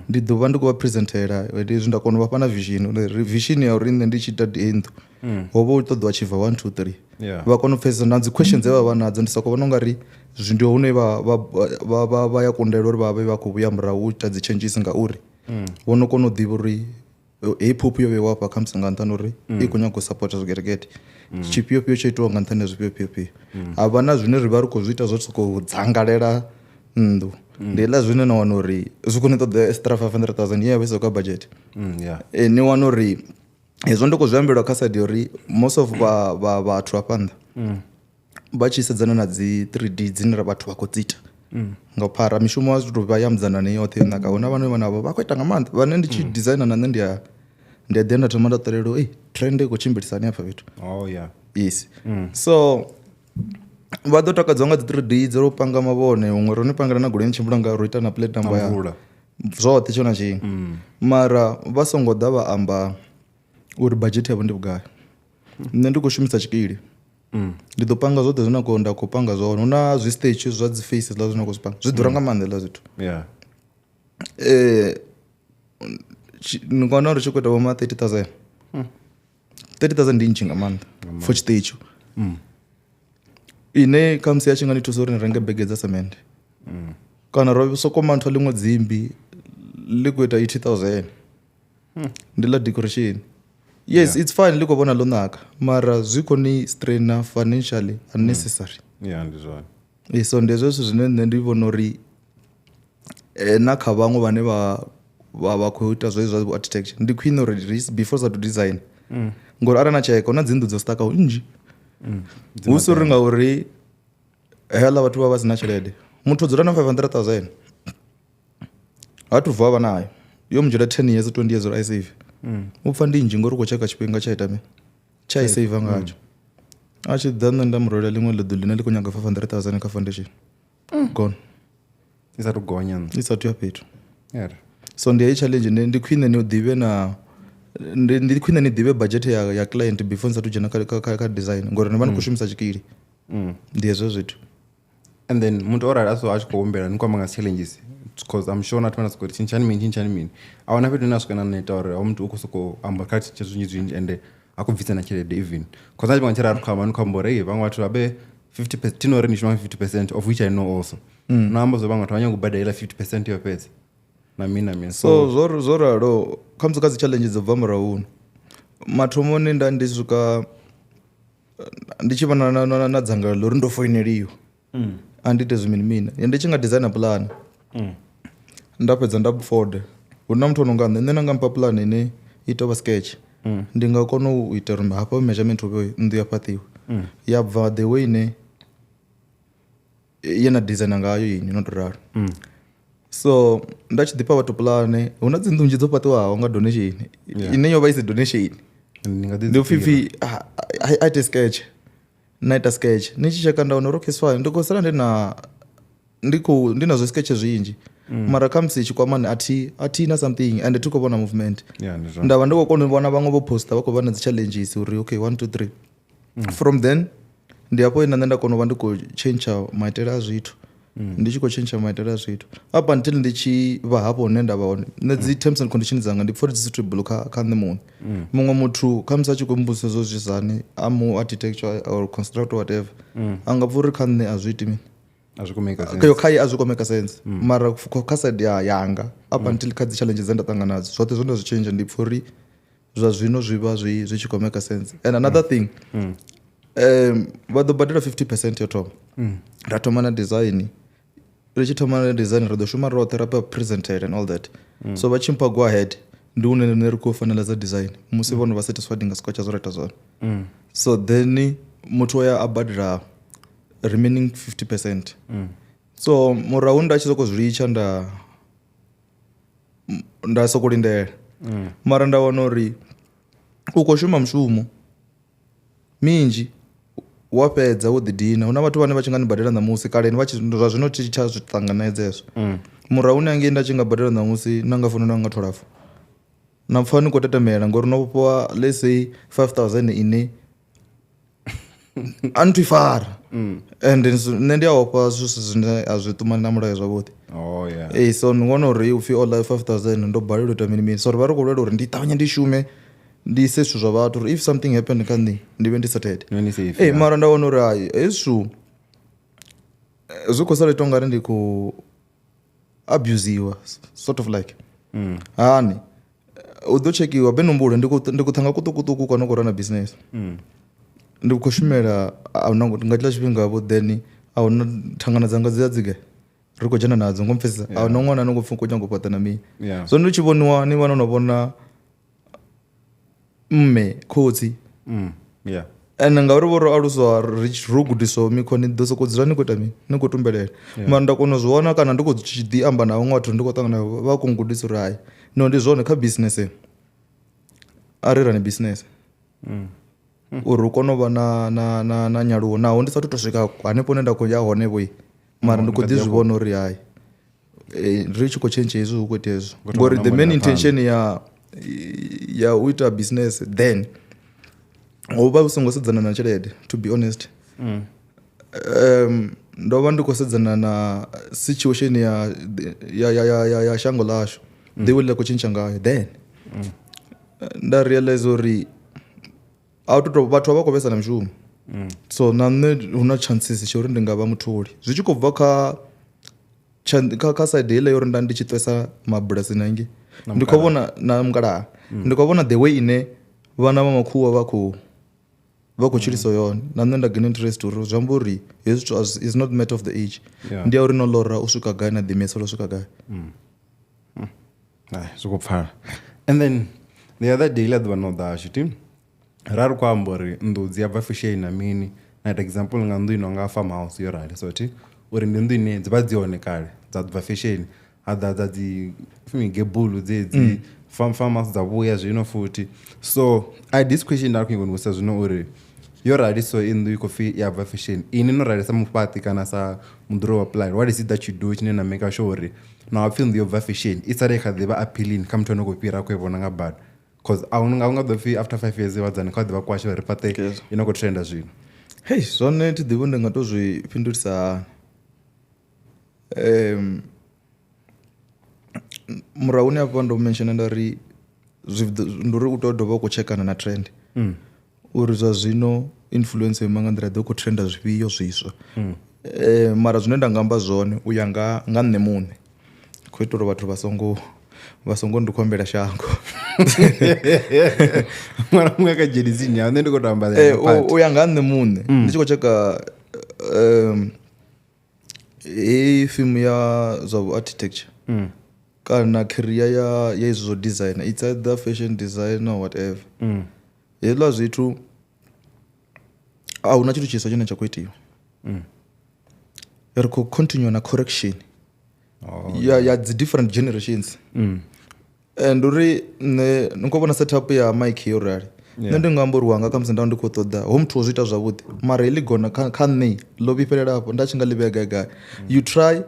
ndi ḓo vha ndi khou vha presentela hezwi nda kona u vha fha na vision ya uri nṋe ndi tshi ita nnḓu ho vha u ṱoḓiwa tshibva 1 2 3 vha kona u pfesesa na dzi questions dze vha vha nadzo ndi soko vhona u nga ri zwi ndi hune vha ya kundelwa uri vha vhe vha khou vhuya murahu u ita dzi changes ngauri vho no kona u ḓivha uri hei phophi yo vhewa hafha khamusi nga nṱhani uri i khou nyaga u supporta zwigeregede tshifhiofhio tsho itiwa nga nṱhani ha zwifhiofhiofhio ha vha na zwine ri vha ri khou zwi ita zwo sokou dzangalela nnḓu ndi hela zwine na wana uri zwi khou ni ṱoḓa extra 500,000 ye ya vha i sokou budget ni wana uri hezwo ndi khou zwi ambelwa kha side uri most of vhathu hafha nnḓa vha tshi sedzana na dzi 3D dzine vhathu vha khou dzi ita nga phara mishumo wa zwithu vha ya mudzanani yoṱhe naka huna vhana vhanavho vha khou ita nga maanḓa vhane ndi tshi designer na nṋe ndi a ḓi nda thoma nda ṱolela trend i khou tshimbilisani hafha fhethu yes so vha ḓo takadziwa nga dzi 3D dzo ro panga mavhone huṅwe ro ni pangela na goloi tshimbila nga ro ita na plate number ya zwoṱhe tsho na tshiṅwe mara vha songo ḓa vha amba uri budget yavho ndi vhugai. Nṋe ndi khou shumisa tshikili ndi ḓo panga zwoṱhe zwine nda khou panga zwone. Hu na zwi stage zwa dzi faces la zwine khou zwi panga zwi ḓura nga maanḓa hezwiḽa zwithu. Ndi nga wana uri tshi khou ita vhoma 30,000 30,000 ndi nnzhi nga maanḓa for tshiṱetshu ine khamusi ya tshi nga ni thusa uri ni renge bege dza cement kana ro soko mantha ḽiṅwe dzimbi ḽi khou ita 80,000 ndi ḽa decoration. Yes, it's fine ḽi khou vhona ḽo naka mara zwi khou ni straina financially unnecessary. Ndi zwone. So ndi hezwo zwithu zwine nṋe ndi vhona uri na kha vhaṅwe vhane vha khou ita zwa architecture ndi khwine uri before sa to design ngori arali na tsheka hu na dzi nnḓu dzo stakaho nnzhi hu si uri ngauri heḽa vhathu vha si na tshelede. Muthu dzula na 500,000 ha thu vuwa vha nayo yo mu dzula 10 years 20 years uri a i save u pfa ndi nnzhi ngori u khou tsheka tshifhinga tsha ita mini tsha i save ngatsho. A tshi ḓa nṋe nda murolela ḽiṅwe ḽiḓu ḽine ḽi khou nyaga 500,000 kha foundation gone i sathu gonya i sathu ya fhethu. So ndi heyi challenge ndi khwine ni ḓivhe na ndi khwine ni ḓivhe budget ya client before ni sathu dzhena kha design ngori ni vha ni khou shumisa tshikili. Ndi hezwo zwithu. And then muthu orali a tshi khou humbela ni kwama nga challenges because I'm sure nathu vha na sokou tshintshani mini a wana fhethu hune a swika na neta uri hoyu muthu u khou sokou amba kha zwinzhi ende a khou bvisa na tshelede even because na tshifhinga tshiri a ri khou amba ni khou amba uri vhaṅwe vhathu vha 50% tino uri ni shuma 50% of which I know also na amba zwo vhaṅwe vhathu vha nyanga u badela 50% yo fhedzi na mini. So zwo ralo khamusi kha dzi challenges dzo bva murahu mathomoni nda ndi swika ndi tshi vha na dzangalelo uri ndo foineliwa a ndi ite zwimini ndi tshi nga designer plan nda fhedza nda forward hu na muthu o no nga nṋe na nga mpa plan ine i tou vha sketch ndi nga kona u ita uri hafha measurement uvhe nnḓu ya fhaṱiwa ya bva the way ine ye na designer ngayo yini no to ralo. So nda tshi ḓifha vhathu pulane hu na dzi nnḓu nnzhi dzo fhaṱiwaho nga donation ine yo vha i si donation ndi upfhi a ite sketch na ita sketch ni tshi cheka ndaona uri okay fine ndi khou sala ndi na zwi sketch zwinzhi mara khamusi tshikwamani a thi na something and thi khou vhona movement nda vha ndi khou kona u vhona vhaṅwe vho poster vha khou vha na dzi challenges uri okay 1 2 3 from then ndi hafho ina nṋe nda kona u vha ndi khou change maitele a zwithu ndi tshi khou tshentsha maitele a zwithu up until ndi tshi vha hafho hune nda vha hone nṋe dzi terms and conditions dzanga ndi pfa uri dzi suitable kha nṋe muṅwe muthu khamusi a tshi khou mbudzisa zwo zwisani a mu architecture or constructor whatever a nga pfa uri kha nṋe a zwi iti mini a zwi khou make sense mara kha side yanga up until kha dzi challenges dze nda ṱangana nadzo zwoṱhe zwo nda zwi change ndi pfa uri zwa zwino zwi vha zwi tshi khou make sense. And another thing vha ḓo badela 50% yo thoma ra thoma na design ri tshi thoma na design ri ḓo shuma roṱhe ra presented and all that so vha tshi mpha go ahead ndi hune nṋe ri khou fanela dza design musi vhono vha satisfied nga sikotsha zwo ita zwone so then muthu oya a badela remaining 50%. So murahu nda tshi sokou zwi litsha nda sokou lindela mara nda wana uri u khou shuma mushumo minzhi wa fhedza wo ḓidina hu na vhathu vhane vha tshi nga ni badela ṋamusi kaleni zwa zwino tshi tsha zwi ṱanganedzezwo murahu ni hangei nda tshi nga badela ṋamusi na nga fono nga tholafu na pfa ni khou tetemela ngori no vhofhiwa let's say 5,000 ine a nthu i fara and nṋe ndi a ofha zwithu zwine a zwi ṱumani na mulayo zwavhuḓi so ni wana uri upfhi ola 5,000 ndo balelwa u ita mini so ri vha ri khou lwela uri ndi ṱavhanye ndi shume ndi ise zwithu zwa vhathu uri if something happened kha nṋe ndi vhe ndi sorted mara nda wana uri hayi hezwi zwithu zwi khou sala ita ungari ndi khou abusiwa sort of like hani u ḓo tshekhiwa be nombolo ndi khou ṱhanga kuṱukuṱuku kana u khou rana business ndi khou shumela nga tshila tshifhinga vho then a hu na thangana dzanga dzi a dzige ri khou dzhena nadzo ngo mpfhesesa a hu na ṅwana ane ngo pfhi u khou nyanga u fhaṱa na mini so ndi tshi vhoniwa ni vha no vhona mme khotsi ende ngauri vho ro aluswa ro gudiswa mikhwa ni ḓo sokou dzula ni khou ita mini ni khou tumbelela mara nda kona u zwi vhona kana ndi khou ḓi amba na vhaṅwe vhathu ndi khou ṱangana navho vha khou ngudisa uri hayi no ndi zwone kha business a ri rani business uri u kone u vha na nyaluwo naho ndi sathu tou swika hanefho hune nda khou ya honevho mara ndi khou ḓi zwi vhona uri hayi ri tshi khou tshentsha hezwi hu khou ita hezwo ngori the main intention ya u ita business then uvha u songo sedzana na tshelede, to be honest. Ndo vha ndi khou sedzana na situation ya shango lashu, ḓivhi ḽi khou tshintsha ngayo, then nda realize uri vhathu vha khou vhesa na mushumo. So na nṋe hu na chances tsha uri ndi nga vha mutholi, zwi tshi khou bva kha side ile uri nda ndi tshi ṱwesa mabulasini hangi. Ndi khou vhona na mukalaha, ndi khou vhona the way ine vhana vha makhuwa vha khou tshilisa yone, na nṋe nda gain interest uri zwi amba uri hezwi zwithu is not matter of the age. Ndi ya uri no ḽora u swika gai na ḓiimisela u swika gai. Zwi khou pfhala. And then the other day ḽa ḓuvha no ḓashu ti ra ri khou amba uri nnḓu dzi a bva fesheni na mini, na ita example nga nnḓu ino nga farm house yo rali, so ti uri ndi nnḓu ine dzi vha dzi hone kale dza bva fesheni, ha ḓa dzi gebulu dzedzi farm house dza vhuya zwino futhi. So I this question nda khou nyanga u vhudzisa zwino uri yo rali so i nnḓu i khou pfhi ya bva fesheni, ini no rali sa mufhaṱi kana sa muḓuro wa plan, what is it that you do tshine na make sure uri na wa pfhi nnḓu yo bva fesheni i sale i kha ḓi vha appealing kha muthu ane khou fhira khou i vhona nga bada, because a u nga ḓo pfhi after 5 years vhadzani kha ḓi vha kwashe ri fhaṱe i no khou trenda zwino. Hei, zwone thi ḓivhi ndi nga tou zwi fhindulisa murahuni hafha ndo menshona nda ri ndi uri u tou dovha u khou tshekana na trend uri zwa zwino influence ima nga nḓila ḓi u khou trenda zwifhio zwiswa. Mara zwine nda nga amba zwone u ya nga nṋe muṋe khou ita uri vhathu vha songo ndi khou ombela shango. Mara munga kha dzhenisini ya nṋe ndi khou tou amba u ya nga nṋe muṋe ndi tshi khou tsheka hei fimu ya zwa vhu architecture kana career ya izwo zwo designer, it's either fashion designer or whatever. Hezwiḽa zwithu a hu na tshithu tshiswa tshine tsha khou itiwa, ri khou continue na correction ya dzi different generations. And uri nṋe ni khou vhona setup ya mike yo rali, nṋe ndi nga amba uri wanga kha musi nda ndi khou ṱoḓa ho muthu wo zwi ita zwavhuḓi, mara heḽi gona kha nṋe ḽo vhifhelela hafho nda tshi nga ḽi vhea gai, you try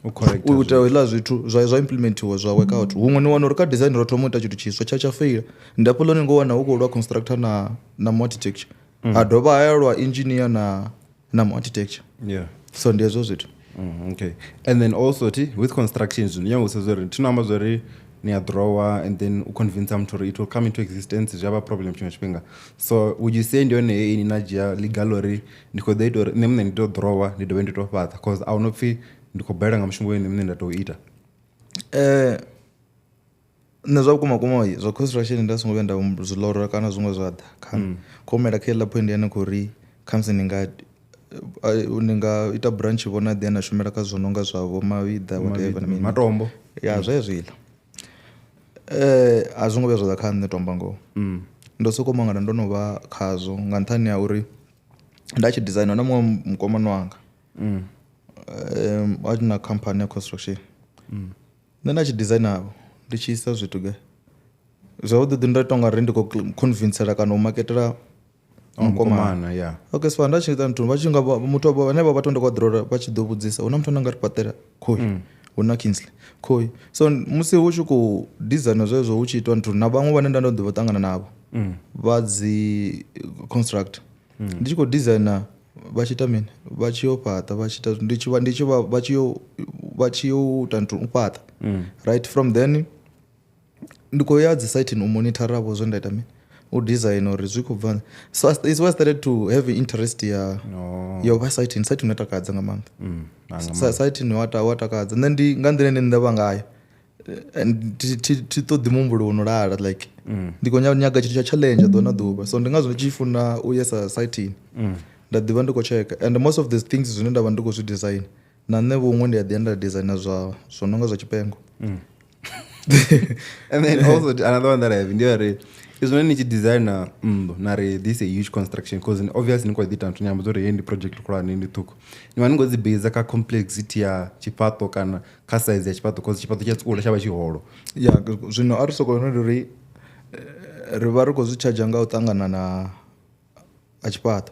u ita hezwiḽa zwithu zwa implementiwa zwa work out. Huṅwe ni wana uri kha design ro thoma u ita tshithu tshiswa tsha faila, ndi hafho ḽone ngo wana hu khou lwa constructor na mu architecture, ha dovha haya lwa engineer na mu architecture. So ndi hezwo zwithu. Okay. And then also with construction zwino nyanga u sedza uri thina amba zwori ni a drawer and then u convince muthu uri it will come into existence, zwi ava problem tshiṅwe tshifhinga. So would you say ndi yone hei ini na dzhia legal uri ndi khou ḓa ita uri nṋe muṋe ndi tou drawer ndi dovhe ndi tou fhaṱa, because a hu no pfhi ndi khou balela nga mushumo wene muṋe nda tou ita. Nṋe zwa vhukuma zwa construction nda songo vhuya nda zwi ḽora kana zwiṅwe zwa ḓa khou mela kha heiḽa point yane khou ri khamusi ni nga ita branch vhona ḓi na shumela kha zwo no nga zwavho maviḓa whatever matombo ya zwezwiḽa. A zwi ngo vhuya zwa ḓa kha nṋe tomba ngoho, ndo sokou mangala ndo no vha khazwo nga nṱhani ha uri nda tshi designer na muṅwe mukomano wanga a na company ya construction. Nṋe nda tshi designavho ndi tshi isa zwithu gai zwavhuḓi nda ita nga ri ndi khou convincela kana u maketela mukomana. Okay, so nda tshi ita nthu vha tshi nga muthu vhane vha vhathu ndi khou ḓirora vha tshi ḓo vhudzisa hu na muthu ane nga ri fhaṱela khoi, hu na Kingsley khoi. So musi hu tshi khou designer zwezwo hu tshi itwa nthu na vhaṅwe vhane nda ndo ḓi vha ṱangana navho vha dzi construct, ndi tshi khou designer vha tshi ita mini, vha tshi yo fhaṱa vha tshi ita vha tshi yo ita nthu u fhaṱa, right from then ndi khou ya dzi site u monitoravo zwe nda ita mini u design uri zwi khou bva. So it's why I started to have interest ya vha site no takadza nga maanḓa, site no wa takadza. Nṋe ndi nga nḓila ine nṋe vha ngayo thi ṱoḓi muhumbulo wo no lala, like ndi khou nyaga tshithu tsha challenge ḓuvha na ḓuvha. So ndi ngazwo ndi tshi funa u yesa site nda ḓivha ndi khou checka, and most of these things zwine nda vha ndi khou zwi design na nṋe vhuṅwe ndi a ḓi ya nda designer zwo no nga zwa tshipengo. And then also another one that I have ndi uri izwo ni tshi designer nnḓu na ri this is a huge construction, because obviously ni khou ḓi ita nthu nyamba uri hei ndi project khulwane ndi ṱhukhu, ni vha ni khou dzi base kha complexity ya tshifhaṱo kana kha size ya tshifhaṱo, because tshifhaṱo tsha tsikula tsha vha tshiholo. Ya zwino a ri sokou no ri vha ri khou zwi charger nga u ṱangana na a tshifhaṱo.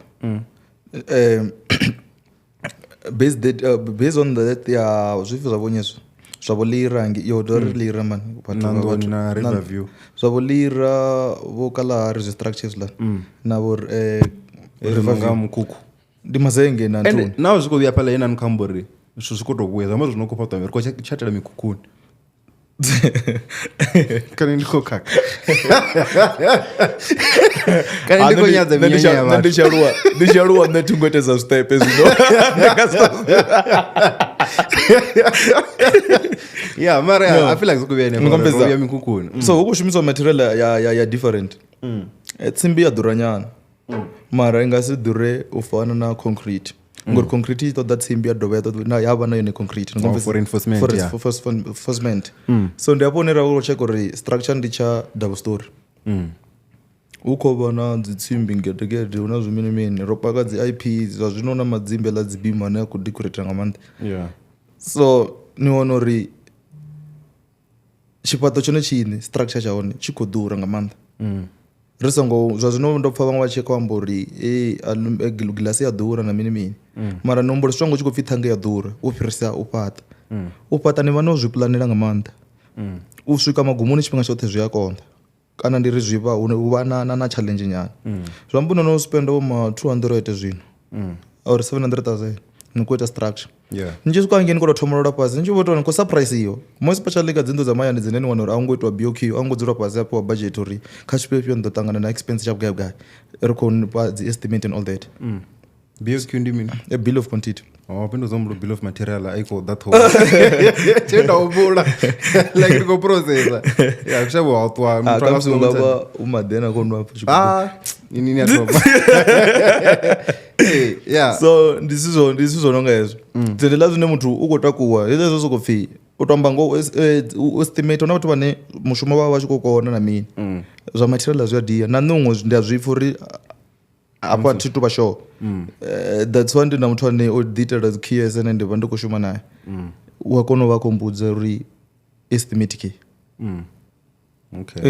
Based on that ya zwifhi zwa vhonyeswa zwavho lira yo dori lira man Nandoni na Riverview zwavho lira vo Kalahari zwi structures la na vo Riverview Mukhuku ndi Mazenge na Ntoni and now zwiko vhuya phala ena Nkambori zwithu zwiko to vhuya zama zwino khou fhaṱwa ri khou tshatela mikhukhuni kana ndi khou khaka kana ndi khou nyadza minyanya ya vhathu ndi tshaluwa nṋe thi ngo itesa zwiṱepe zwino yeah mara I feel like zwiko vhuya ene ya mikhukhuni so hu khou shumiswa material ya different tsimbi ya ḓura nyana mara i nga si ḓure u fana na concrete ngori concrete i ṱoḓa tsimbi ya dovha ya vha na yone concrete for reinforcement reinforcement so ndi hafho hune ra khou cheka uri structure ndi tsha double story hu khou vha na dzi tsimbi gedegede hu na zwiminimini ro paka dzi IP zwa zwino na madzimbe ḽa dzi beam ane a khou decorate nga maanḓa so ni wana uri tshifhaṱo tshone tshine structure tsha hone tshi khou ḓura nga maanḓa ri songo zwa zwino ndo pfa vhaṅwe vha tshi khou amba uri gilasi ya ḓura na mini mini mara ni humbula zwithu tshi khou pfhi ṱhanga ya ḓura u fhirisa u fhaṱa ni vha no zwi pulanela nga maanḓa u swika magumoni tshifhinga tshoṱhe zwi a konḓa kana ndi ri zwi vha hu vha na challenge nyana zwa mbuno no spenda vho ma 200 zwino or 700,000 ni khou ita structure ni tshi swika hangei ni khou tou thomolola fhasi ni tshi vho tou ni khou surprise iyo mo especially kha dzinḓu dza mahayani dzine ni wana uri a u ngo itiwa BOQ a u ngo dzula fhasi hafho wa budget uri kha tshifhio ni ḓo ṱangana na expense tsha vhugai ri khou fha dzi estimate and all that BOQ ndi mini a bill of quantity pindu zombo bill of material I khou ḓa ṱho tshenda u vula like ri khou processa ya kushavho wa ṱwa muthu anga sungaba umadena khou nwa nini atoba yeah so ndi sizwo nonga hezwo dzendela zwine muthu u khou takuwa hezwo soko pfhi u tamba ngo estimate ona vhathu vhane mushumo vha vha tshi khou kona na mini zwa material zwi a dia na nṋwe ndi a zwipfa uri apa thi tu vha sure that's why ndi na muthu ane o ḓitela dzi KS ane ndi vha ndi khou shuma naye u a kona u vha khou mbudza uri estimate ke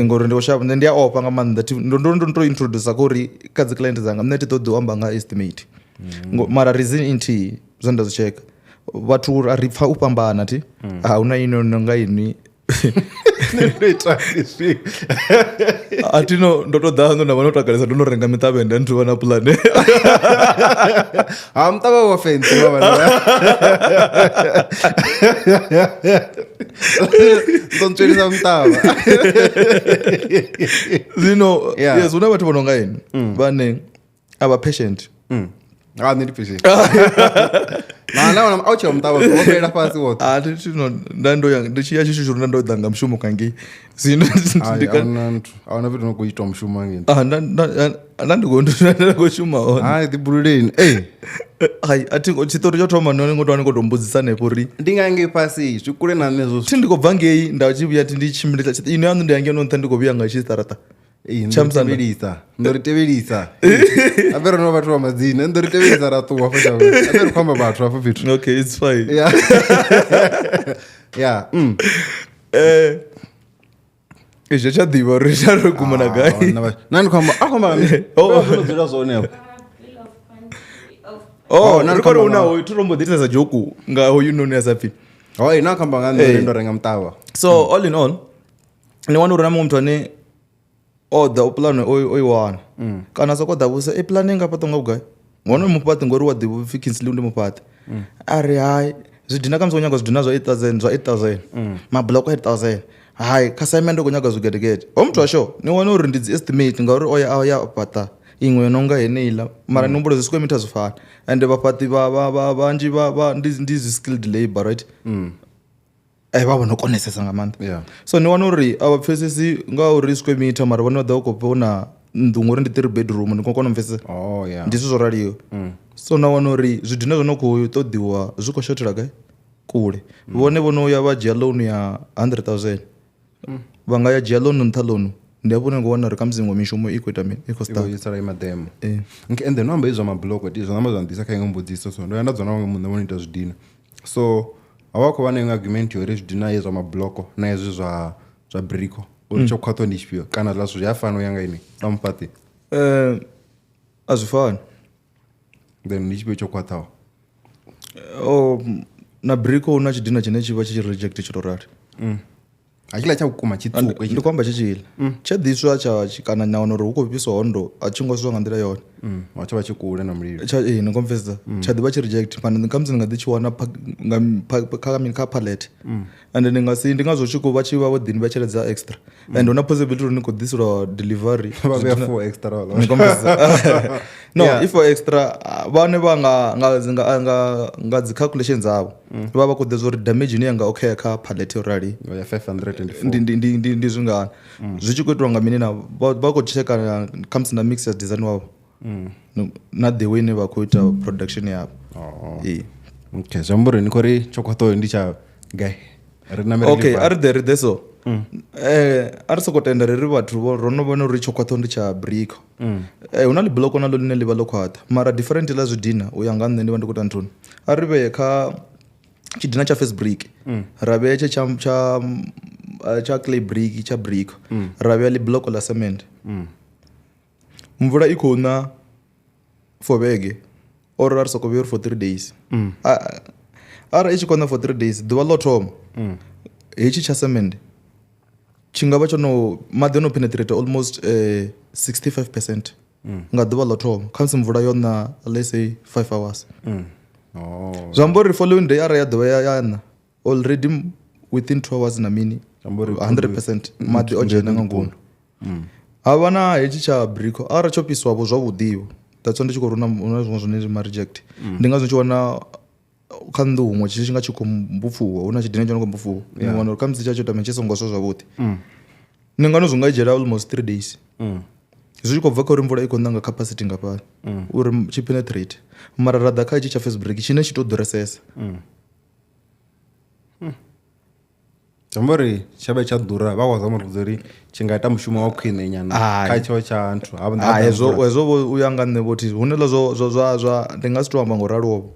ngori ndi khou shavha ndi a ofha nga maanḓa ndo introduce kha uri kha dzi client dzanga nṋe thi ṱoḓi u amba nga estimate mara reason inthi zwe nda zwi cheka vhathu ri pfa u fhambana thi a hu na ino nga ini atino ndo to ḓa ndo no takalesa ndo no renga miṱavhende nthu vha na puḽane muṱavha wa fence tontsvelisa muṱavha zwino yes hu na vhathu vha no nga ini vhane a vha patient nṋe ndi patient au tshela muṱavha wo fhelela fhasi woṱhe ndi tshi ya tshishuru ndo ḓa nga mushumo kangi zwino ahuna fhethu no khou itiwa mushumo hangei nda ndi khou shuma hone ḓibululeni tshiṱori tsho thoma none ngo tou ni khou tou mbudzisa hanefho uri ndi nga ngei fhasi zwi kule na nṋe zwo thi ndi khou bva ngei nda tshi vhuya ndi tshimbilisa ino yaṋu ndi hangei no nṱha ndi khou vhuya nga tshiṱaraṱa ndo ri tevhelisa ape ro no vhathu vha madzina ndo ri tevhelisa ra ṱuwa fo tshavho ape ri khou amba vhathu hafho fhethu okay it's fine izwo tsha ḓivha uri tsha ro guma na gai na ndi khou amba zwo dzula zwone ri khou ri unaho thi rombo ḓitesa joku nga hoyu noni a sa pfhi na khou amba nga nṋe ndo renga muṱavha so all in all ni wana uri na muṅwe muthu ane o ḓa u puḽane o i wana kana soko ḓa vhusa puḽane nga fhaṱo nga vhugai ngone mufhaṱi ngori wa ḓivha upfhi Kinsley ndi mufhaṱi a ri hayi zwidina kha musi khou nyaga zwidina zwa 8,000 mabuloko 8,000 hayi kha assignment u khou nyaga zwigedegede ho muthu washo ni wana uri ndi dzi estimate ngauri o ya fhaṱa iṅwe yo no nga heneiḽa mara ni humbula zwi square meter zwi fana ende vhafhaṱi vhanzhi ndi zwi skilled labor right vha vho no konesesa nga maanḓa so ni wana uri a vha pfesesi nga uri square meter mara vhone vha ḓa vha khou pfa na nnḓu ngori ndi 3 bedroom ni khou kona u pfesesa ndi zwithu zwo raliho so na wana uri zwidina zwo no khou ṱoḓiwa zwi khou shothela gai kule vhone vhono ya vha dzhia loan ya 100,000 vha nga ya dzhia loan nṱha loan ndi hafho ni khou wana uri kha musi iṅwe mishumo i khou ita mini i khou start mademo and then no amba izwa mabuloko zwo namba zwa ndisa kha iṅwe mbudziso so ndo ya nda dzona vhaṅwe muṋe vho no ita zwidina so a vha khou vha na iṅwe argument uri zwidina hezwa mabuloko na hezwi zwa bricko uri tsho khwaṱho ndi tshifhio kana zwa zwithu zwi a fana u ya nga ini sa mufhaṱi a zwi fani then ndi tshifhio tsho khwaṱhaho na briko una tshidina tshine tshi vha tshi tshi reject tshi to rali atshiḽa tsha vhukuma tshitswuku ndi khou amba tshitzhiḽa tsha ḓiswa kana na wana uri hu khou fhiswa hondo a tshi ngo swa nga nḓila yone watsho vha tshi kule na mulilo ni khou pfesesa tsha ḓivha tshi reject kana khamusi ndi nga ḓi tshi wana kha palette and ndi ngazwo tshi khou vha tshi vha vho ḓini vha tsheledza extra and huna possibility uri ni khou ḓiselwa delivery vha vhea 4 extra ni khou pfesesa no if for extra vhane vha nga dzi calculations dzavho vha vha khou ḓivha uri damage ine yanga okay kha palette yo rali ya 524 ndi zwingana zwi tshi khou itiwa nga mini na vha khou cheka khamusi na mixer design wavho na the way ine vha khou ita production yavho okay zwi amba uri ni khou ri tshokhwaṱo ndi tsha gai okay ari ḓe so ari sokou tenda ri vhathu ro no vhona uri tshokhwaṱo ndi tsha briko hu na ḽibuloko nalo ḽine ḽi vha ḽo khwaṱha mara different ḽa zwidina u ya nga nṋe ndi vha ndi khou ita nthuni ari vheye kha tshidina tsha face brick ra vhea tshe tsha clay brick tsha briko ra vhea ḽibuloko ḽa cement mvula i khou na for vhege or ari sokou vhea uri for 3 days ara i tshi khou na for 3 days ḓuvha ḽo thoma hetshi tsha cement tshi nga vha tsho no maḓi no penetrate almost 65% nga ḓuvha ḽo thoma khamusi mvula yo na let's say 5 hours zwi amba uri following day ara ya ḓuvha ya na already within 2 hours na mini 100% maḓi o dzhena nga ngomu havha na hetshi tsha briko ara tsho piswavho zwavhuḓivo that's ndi tshi khou runa zwiṅwe zwine ma reject ndi nga zwi tshi wana kha nnḓu huṅwe tshi nga tshi khou mbupfuwa hu na tshidina tsho no khou mbupfuwa ni wana uri khamusi tsha tsho tame tshi songo swa zwavhuḓi ni ngano zwi nga dzhia almost 3 days zwi tshi khou bva kha uri mvula i khou ṋanga capacity nga fhani uri tshi penetrate mara ra ḓa kha hetshi tsha face break tshine tshi to ḓuresesa zamba uri tsha vha tsha ḓura vha wa zama uri tshi nga ita mushumo wa khwine nyana kha tsho tsha nthu hezwo u ya nga nṋe vhothi hune ḽa zwa ndi nga si tou amba ngo ralowo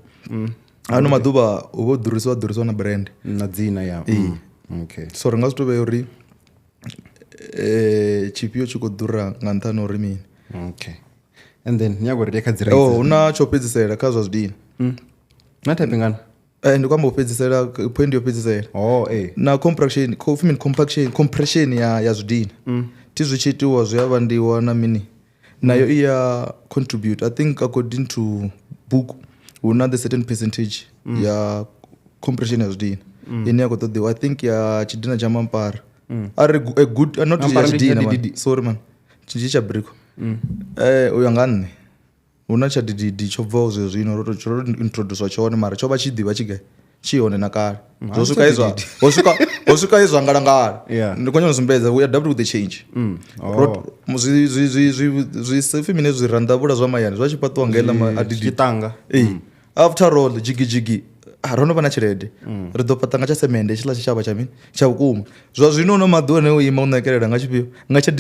ano maḓuvha hu vho ḓurisiwa na brand na dzina ya okay so ri nga si tou vhea uri tshifhio tshi khou ḓura nga nṱhani uri mini okay and then nyago ri kha dzi rates hu na tsho fhedzisela kha zwa zwidini na type ngana ndi kwamba u fhedzisela point yo fhedzisela na compression ya zwidini ti zwi tshi itiwa zwi a vhandiwa na mini nayo i ya contribute I think according to book hu na the certain percentage ya compression ya zwidini ine ya khou ṱoḓiwa I think ya tshidina tsha mampara ari a good not ya tshidina sorry man tshi tsha briko u ya nga nṋe hu na tsha didi tsho bvaho zwino ro introduce tshone mara tsho vha tshi ḓivha tshi gai tshi hone na kale zwo swika izwa ngalangala ndi khou nyanga sumbedza we are with the change zwi femine zwi randavhula zwa mayani zwa tshi fhaṱiwa nga eḽa adidi tanga after all jigijigi ro no vha na tshelede ri ḓo fhaṱa nga tsha semende tshiḽa tshitshavha tsha mini tsha vhukuma zwa zwino no maḓuvha ane u ima u ṋekelela nga tshifhio nga tsha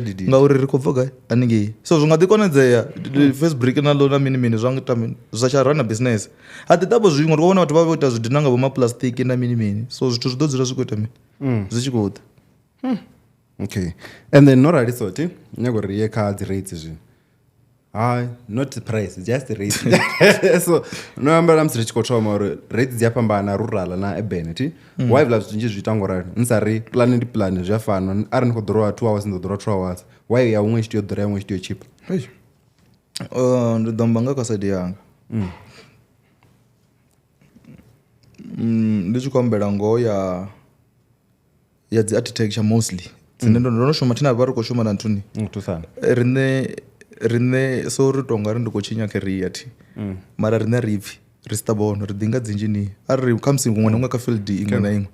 dididi ngauri ri khou bva gai haningei so zwi nga ḓi konadzea face break naḽo na mini mini zwa nga ita mini zwa tsha rana business a ḓi ḓavho zwiṅwe ri khou vhona vhathu vha vho ita zwidina nga vhomapulasitiki na mini mini so zwithu zwi ḓo dzula zwi khou ita mini zwi tshi khou ḓa okay and then no rali soti nyago ri ye kha dzi rates zwino not the price just the rate so no amba musi ri tshi khou thoma uri rates dzi a fhambana rural na urban why vla zwinzhi zwi ita ngorali nsari plan ndi plan zwi a fana ari ni khou ḓura 2 hours ndi ḓura 2 hours why ya huṅwe tshi tea u ḓura huṅwe tshi tea u cheap ndi ḓo amba nga kha side yanga ndi tshi khou ambela ngoho ya dzi architecture mostly dzine ndo no shuma thina vha ri khou shuma na nthuni riṋe so ri tonga ri ndi khou tshinya career mara riṋe ri pfhi ri stubborn ri ḓi nga dzi engineer ari khamusi huṅwe na huṅwe kha field iṅwe na iṅwe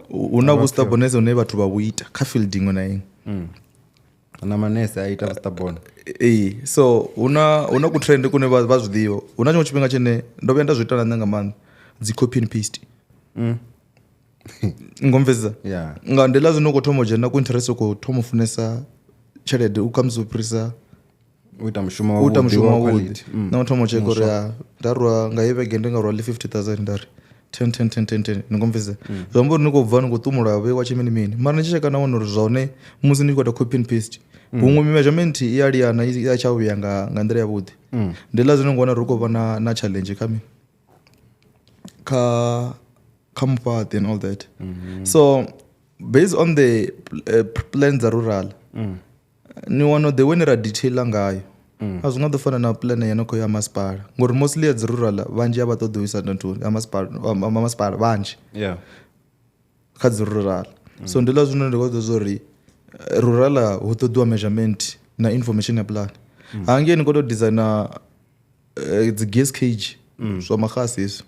hu na vhu stubbornness hune vhathu vha vhu ita kha field iṅwe na iṅwe na manese a ita stubborn so hu na ku trend kune vha zwi ḓivha hu na tshiṅwe tshifhinga tshine ndo vhuya nda zwi ita na nṋe nga maanḓa dzi copy and paste ngomvesa nga ndila zwino khou thoma u dzhena ku interest khou thoma u funesa tshelede u khamusi u fhirisa u ita mushumo wavhuḓi na u thoma u tsheka uri nda rwa nga vhege ndi nga rwa 50,000 ndari 10 ni ngomvesa zwi amba uri ni khou bva ni khou ṱumula vheiwa tshimini mini mara ni tshi tsheka na wana uri zwone musi ni khou ita copy and paste huṅwe measurement i ya liyana i ya tsha vhuya nga nḓila yavhuḓi ndi ḽa zwino ngo wana ri khou vha na challenge kha mini kha Mupati and all that. So based on the plans za rural ni wana the way ra detail ngayo a zwi nga ḓo fana na plan ya no khou ya masipala ngori mostly dzi rural vhanzhi a vha ṱoḓi u isa nthuni ya masipala vhanzhi kha dzi rural so ndi la zwine ndi khou ḓo zori rural hu ṱoḓiwa measurement na information ya plan hangei ni khou tou designer dzi gas cage zwa maxasi hezwi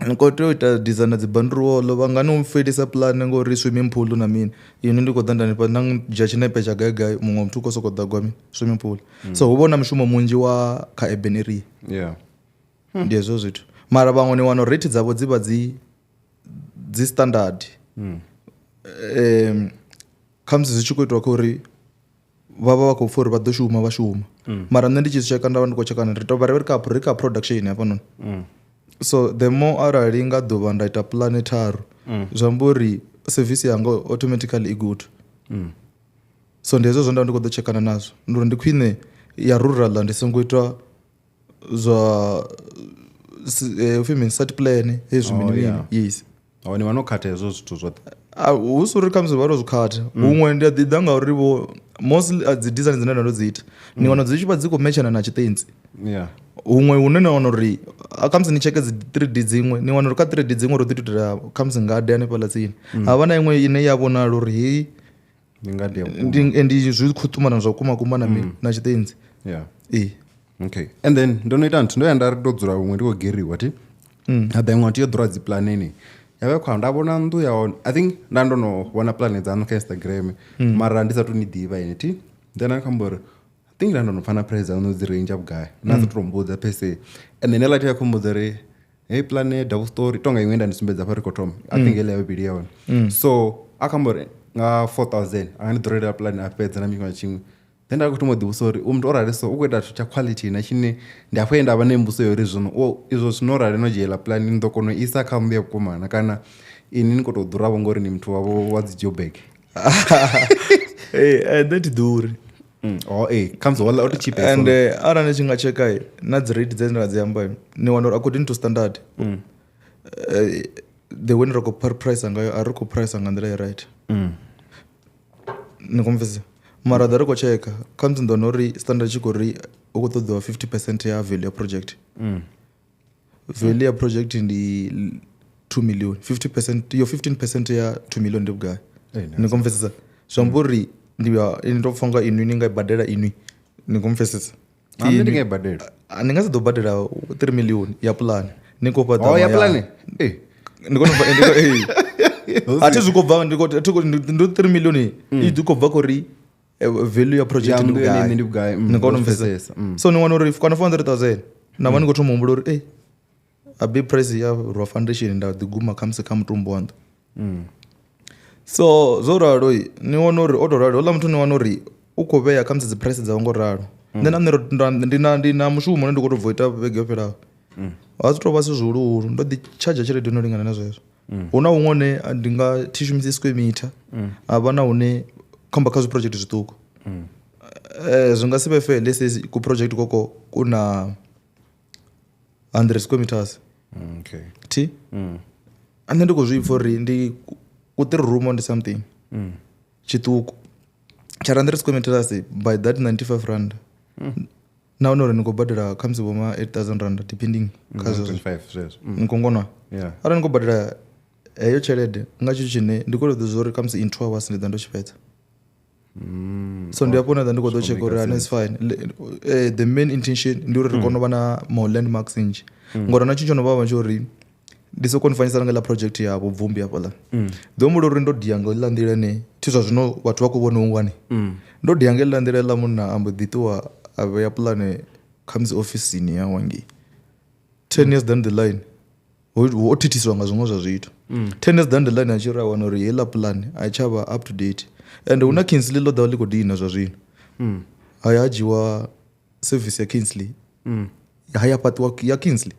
ni khou tea u ita designer dzi bandroll vha nga ni u felisa plan ngori swimming pool na mini ini ndi khou ḓa ndanifha na dzhia tshinepe tsha gai muṅwe muthu u khou sokou ḓa gwa mini swimming pool so hu vha na mushumo munzhi wa kha urban area ndi hezwo zwithu mara vhaṅwe ni wana rate dzavho dzi vha dzi standard khamusi zwi tshi khou itiwa kha uri vha vha khou pfa uri vha ḓo shuma vha shuma mara nṋe ndi tshi tsheka nda vha ndi khou tshekana ri tou vha ri kha production hafhanoni so the more arali nga ḓuvha nda ita plan tharu zwi amba uri service yanga automatically i good so ndi hezwo zwo nda ndi khou ḓo tshekana nazwo ndi uri ndi khwine ya rural ndi songo ita zwa sat plan hezwi mini yes ni vha no khatha hezwo zwithu zwoṱhe hu si uri khamusi vha tou zwi khatha huṅwe ndi a ḓiḓa ngauri vho mostly dzi design dzine nda ndo dzi ita ni wana dzi tshi vha dzi khou meshana na tshiṱentsi huṅwe hune na wana uri khamusi ni tsheke dzi 3D dziṅwe ni wana uri kha 3D dziṅwe ro ḓi tou itela khamusi ngade hanefhaḽa tsini havha na iṅwe ine ya vhonala uri heyi ndi zwi khou ṱumana zwa kumakuma na tshiṱentsi okay and then ndo no ita nthu ndo ya nda ri ndo dzula huṅwe ndi khou geriwa ti haḓa iṅwe ati yo ḓura dzi planeni ya vha khou nda vhona nnḓu ya hone I think nda ndo no vhona plan dzaṋu kha Instagram mara ndi sa tu ni ḓivha ini ti then I khamba uri I think nda ndo no pfha na price dzaṋu dzi range vhugai na sa tu mbudza pese and then ela tia khombudza ri hey plan double story tonga iṅwe nda ndi sumbedza fha ri khou thoma I think ele ya vhili ya hone so a khamba uri nga 4000 a ndi ḓorela plan a fhedza na miṅwe tshiṅwe then nda khou thoma u ḓivhusa uri muthu o rali so u khou ita zwithu tsha quality na tshine ndi afho nda vha na mbuso yori zwino izwo zwino rali no dzhiela plan ni ḓo kona u isa kha mmbi ya vhukomana kana ini ni khou tou ḓuravho ngori ni muthu wavho wa dzi jobek that ḓuri comes wala oti cheap and arali ni tshi nga tsheka na dzi rate dzine nda dzi amba ni wana uri according to standard the way ra khou price ngayo a ri khou price nga nḓila ya right ni konfesa mara da ri khou tsheka khamusi ndo uri standard tshi khou ri u khou ṱoḓiwa 50% ya value ya project value ya project ndi 2 million 50% yo 15% ya 2 million ndi vhugai ni konfesa zwi amba uri ndi ndo pfa nga inwi ni nga i badela inwi ni konfesa ndi nga i badela ni nga si ḓo badela 3 million ya plan ni khou fhaṱa ya plan ndi kona ati zwi khou bva ndo 3 million i ḓi khou bva khou ri value ya project ndi vhugai ni kona u pfesesa so ni wana uri kana 400,000 na vha ni khou thoma humbula uri a big price ya rwa foundation nda ḓi guma khamusi kha mutumbu wa nnḓu so zwo ralo ni wana uri o tou ralo houḽa muthu ni wana uri u khou vhea khamusi dzi price dzawe ngo ralo then ndi na mushumo une ndi khou tou bva ita vhege yo fhelaho a zwi tou vha si zwihuluhulu ndo ḓi charger tshelede no lingana na zwezwo hu na huṅwe hune ndi nga thi shumisi square meter ha vha na hune khamba kha zwi project zwiṱuku zwi nga si vhe fair lesi ku project koko ku na 100 square meters ti ane ndi khou zwi pfa uri ndi ku 3 room ndi something tshiṱuku tsha 100 square meters by that 95 rand na hone uri ni khou badela khamusi vhoma 8000 rand depending kha zwezwo nkongona arali ni khou badela heyo tshelede nga tshithu tshine ndi khou tou ḓi uri khamusi in 2 hours ndi ḓa ndo tshi fhedza so ndi afho na ḓa ndi khou ḓo tsheka uri it's fine the main intention ndi uri ri kone u vha na more landmarks nnzhi ngori na tshithu tsho no vha tsho uri ndi soko nifanyisa nga la project ya vhubvumbi hafhaḽa ḓo humbula uri ndo dia nga iḽa nḓila ine thi zwa zwino vhathu vha khou vhona ungwani ndo dia nga iḽa nḓila ḽa munna ambo ḓi ṱuwa a vhea pulane khamusi ofisini ya wangi 10 years down the line ho thithiswa nga zwiṅwe zwa zwithu 10 years down the line a tshi ri a wana uri heiḽa pulane a i tsha vha up to date and hu na Kingsley ḽo ḓa ḽi khou dina zwa zwino haya dzhiwa service ya Kingsley haya fhaṱiwa ya Kingsley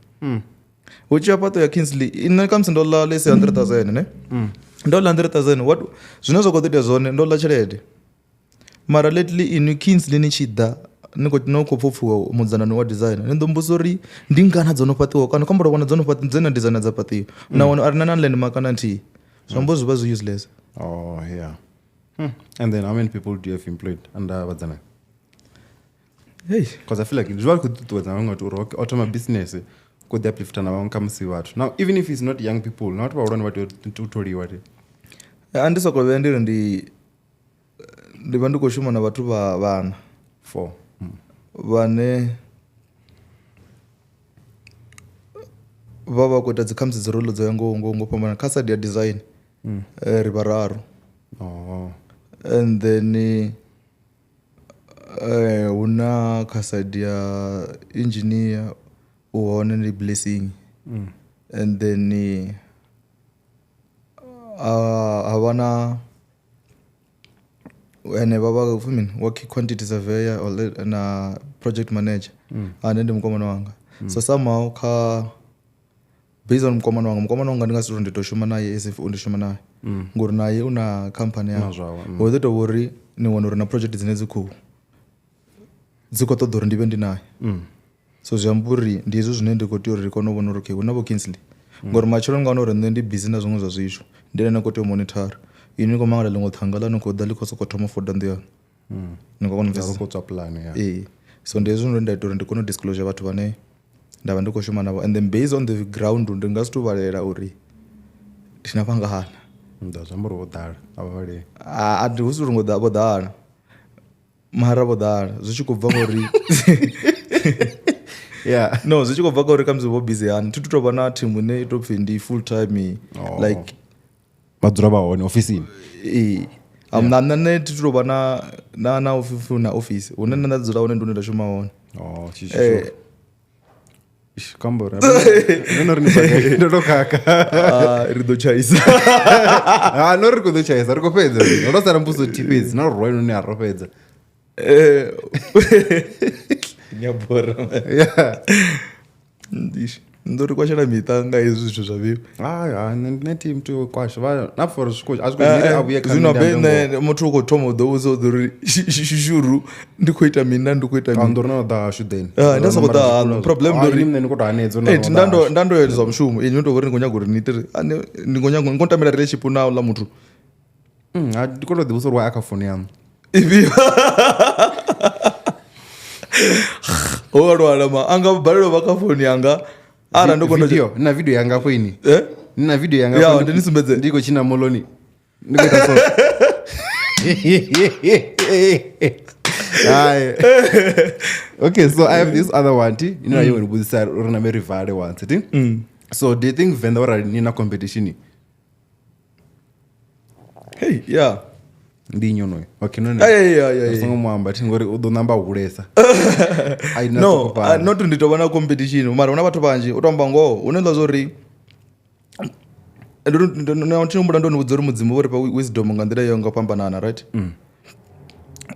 hu tshi ya fhaṱo ya Kingsley nṋe khamusi ndo ḽa lese 100,000 ne ndo ḽa 100,000 zwine zwa khou ḓo itea zwone ndo ḽa tshelede mara lately inwi Kingsley ni tshi ḓa ni khou pfupfuwa mudzanani wa designer ni ḓo mbusa uri ndi ngana dzo no fhaṱiwa kana khombo wana dzo no fhaṱiwa dzena designer dza fhaṱiwa na wana ari na landmark kana nthihi zwambo zwi vha zwi useless. Oh yeah. And then how many people do you have employed under vhadzana? Hey, because I feel like zwi vha khou ṱuṱuwedza nga ngati uri o thoma business kho ḓi uplifta na vhaṅwe kha musi vhathu now even if it's not young people na vhathu vhahulwane vha tea u tholiwa te ndi sokou vhea ndi ri ndi vha ndi khou shuma na vhathu vha vhana 4 vhane vha vha khou ita dzi khamusi dzi rolo dzo ya ngo fhambana kha side ya design ri vhararu. And then hu na kha side ya engineer u hone ndi Blessing and then havha na ene vha working quantity surveyor na project manager ane ndi mukomana wanga so somehow kha based on mukomana wanga ndi nga si ndi to shuma naye as if ndi shuma naye ngori naye una company yawe ho ḓo tou uri ni wana uri na project dzine dzi khou ṱoḓa uri ndi vhe ndi naye so zwi amba uri ndi hezwo zwine ndi khou tea uri ri kone u vhona uri okay hu na vho Kingsley ngori matshelo ni nga wana uri nṋe ndi busy na zwiṅwe zwa zwithu ndi ene na khou tea u monitor ini ni khou mangala ḽiṅwe ṱhanga ḽa ni khou ḓa ḽi khou sokou thoma foda nḓiyani ni khou kona plan ya so ndi hezwo zwine nda ita uri ndi kone u disclosure vhathu vhane nda vha ndi khou shuma navho and then based on the ground ndi nga si tou vhalela uri ndi na vhangana nda zwi amba uri vho ḓala a vha vhaleli hu si uri vho ḓala mara vho ḓala zwi tshi khou bva ngori yeah no zwi tshi khou bva kha uri kha musi vho busy hani thi tu tou vha na team ine i tou pfhi ndi full time like vha dzula vha hone ofisini nṋe thi tu tou vha na office hune nṋe nda dzula hone ndi hune nda shuma hone kambora no ri ni ndo to kaka ri ḓo chaisa no ri khou ḓo chaisa ri khou fhedza ndo sala mbuso tipezi na roi no ni a ro fhedza nyabora ndo ri kwashela miṱa nga hezwi zwithu zwa vhiwa nṋe team tu kwasha na for a zwi khou vhuya kha nṋe muthu u khou thoma u ḓo vhudza uri shuru ndi khou ita mini ndi khou ita mini ndo no ḓa hashu then nda sokou ḓa problem uri nṋe ni khou tou hanedzo nda ndo yelezwa mushumo ini ndo uri ni khou nyaga uri ni ite ndi khou nyaga ni khou tambela relationship na uḽa muthu ndi khou tou ḓivhusa uri wa ya kha phone yanu ho alwala ma anga balelwa vha kha phone yanga ara ndo kona na video yanga hapo ini na video yanga hapo ndi nisumbedze ndiko china moloni ndiko ita so okay so I have this other one you know you budzisa uri na me rivale once so do you think venda ora ni na competition hey yeah ndi nyono okay no no mwamba thingori u ḓo namba hulesa no not ndi to vha na competition mara una vhathu vhanzhi u tomba ngoho une ḽa zori ndo humbula ndo ni vhudza uri mudzimu vho ri pa wisdom nga nḓila yo nga fhambanana right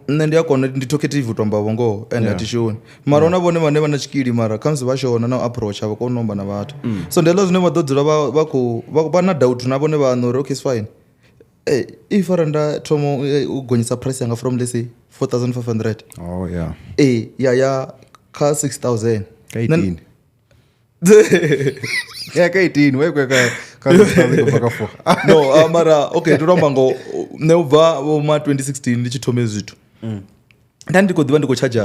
nṋe ndi a kona ndi talkative u tomba vho ngoho ende a thi shoni mara una vhone vhane vha na tshikili mara kha musi vha shona na u approach vha kona u amba na vhathu so ndi ḽa zwine vha ḓo dzula vha na doubt na vhone vha uri okay it's fine if aranda thoma u gonyisa price yanga from let's say 4500 ya kha 6000 ka 18 yeah ka 18 wewe ka 6000 ka 4 no mara okay toramba ngo ne ubva wo ma 2016 ndi tshi thome zwithu ndi khou ḓivha ndi khou charge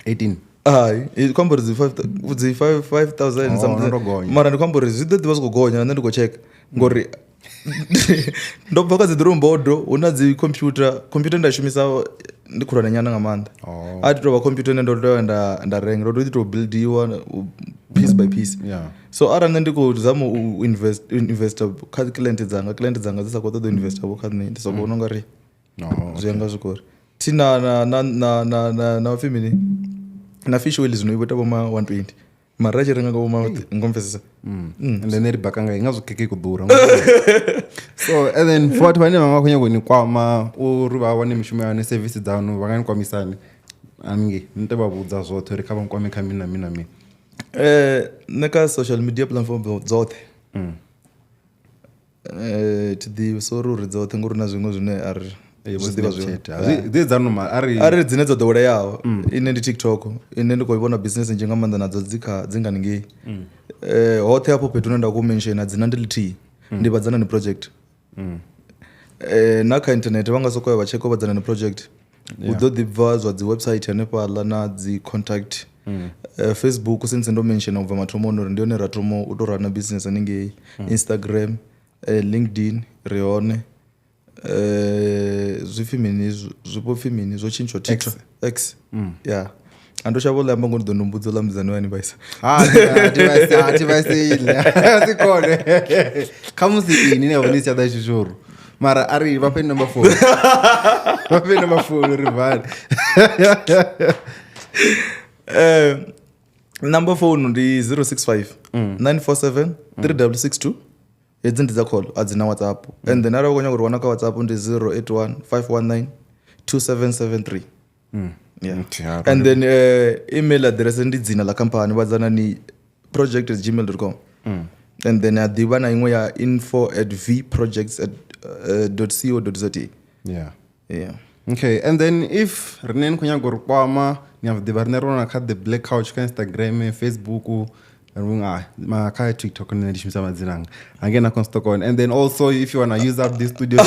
18 kwamba dzi 5000 something mara ndi kwamba zwi ḓo ḓivha zwi khou gonya nṋe ndi khou check ngori ndo bva kha dzi drum board huna dzi computer nda shumisa ndi khulwane nyana nga maanḓa a thi tou vha computer ine ndo tea nda renga ndo tou buildiwa piece by piece so arali nṋe ndi khou zama u invest kha client dzanga dzi sa khou ṱoḓa u invest vho kha nṋe ndi sokou vhona ungari zwi anga zwi khou ri thi na family na fish oil zwino i vho ita vho ma 120 mara tshi renga nga vho ngomfesesa and then ri baka nga zwo keke ku ḓura so and then for vhathu vhane vha nga khou nyaga ni kwama uri vha wane mishumo ya service dzanu vha nga ni kwamisani ange ni te vha vhudza zwoṱhe uri kha vha nkwame kha mina nṋe kha social media platform dzoṱhe thi ḓivhi sori uri dzoṱhe ngori na zwiṅwe zwine ari ari dzine dzo ḓoweleaho ine ndi TikTok ine ndi khou vhona business nzhi nga maanḓa nadzo dzi nga ningei hoṱhe hafho fhethu hune nda khou menshena dzina ndi lithihi ndi Vhadzanani project na kha internet vha nga sokou ya vha tsheka Vhadzanani project hu ḓo ḓi bva zwa dzi website hanefhaḽa na dzi contact Facebook since ndo menshena ubva mathomoni uri ndi yone ra thoma u tou rana business haningei Instagram LinkedIn ri hone zwipfi mini zwo tshintshwa TikTok X yeah ando shavho ḽa amba ngo ndo mbudza ḽa muzani wani baisa sikone kha musi ini ne vhoni tsha shishuru mara ari vha pe number 4 vha pe number 4 ri vhani number phone ndi 065 947 3662 hedzi ndi dza call adzina WhatsApp and then arali ukho wana kha WhatsApp ndi 081 519 2773 yeah and then email address ndi dzina la company Vhadzanani project@gmail.com and then adiba na inwe ya info@vprojects.co.za yeah yeah okay and then if rinen khonyaga uri kwama ni have divarne rona kha the black couch kha Instagram Facebook ma kha TikTok ne ndi shumisa madzina anga angena Constocon and then also if you want to use up these studios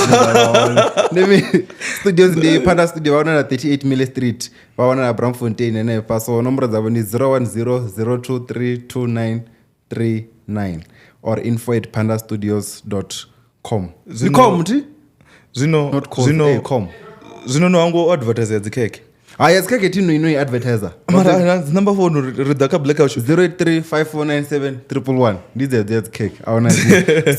studios ndi Panda Studio vaona na 38 Mille Street vaona na Bramfontein ene paso nombro dzavo ni 0100232939 or info@pandastudios.com Zino no hango advertise ya dzikeke yes keke tino ino advertiser mara number phone ridaka blackout 0835497111 ndize that's cake aona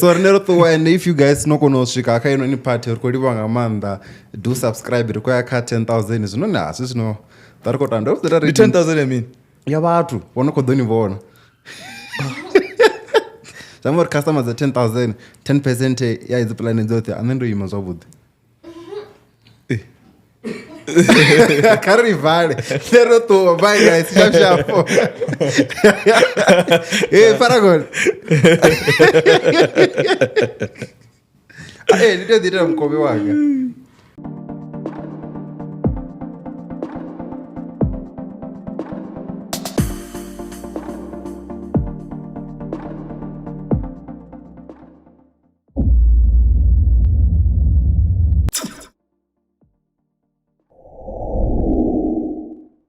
so rinero to and if you guys no kono swika kha ino ni party ri kholiwa nga manda do subscribe ri khoya kha 10000 zvino naso zvino tari kotanda of the 10000 I mean ya vhathu vona kho doni vona Zamor customers at 10,000 10% ya idzi plan dzote anendo ima zwavhuḓi Carivale, zero to bye guys, sharp. Hey, Paragon. Hey, did you mkobe wanga?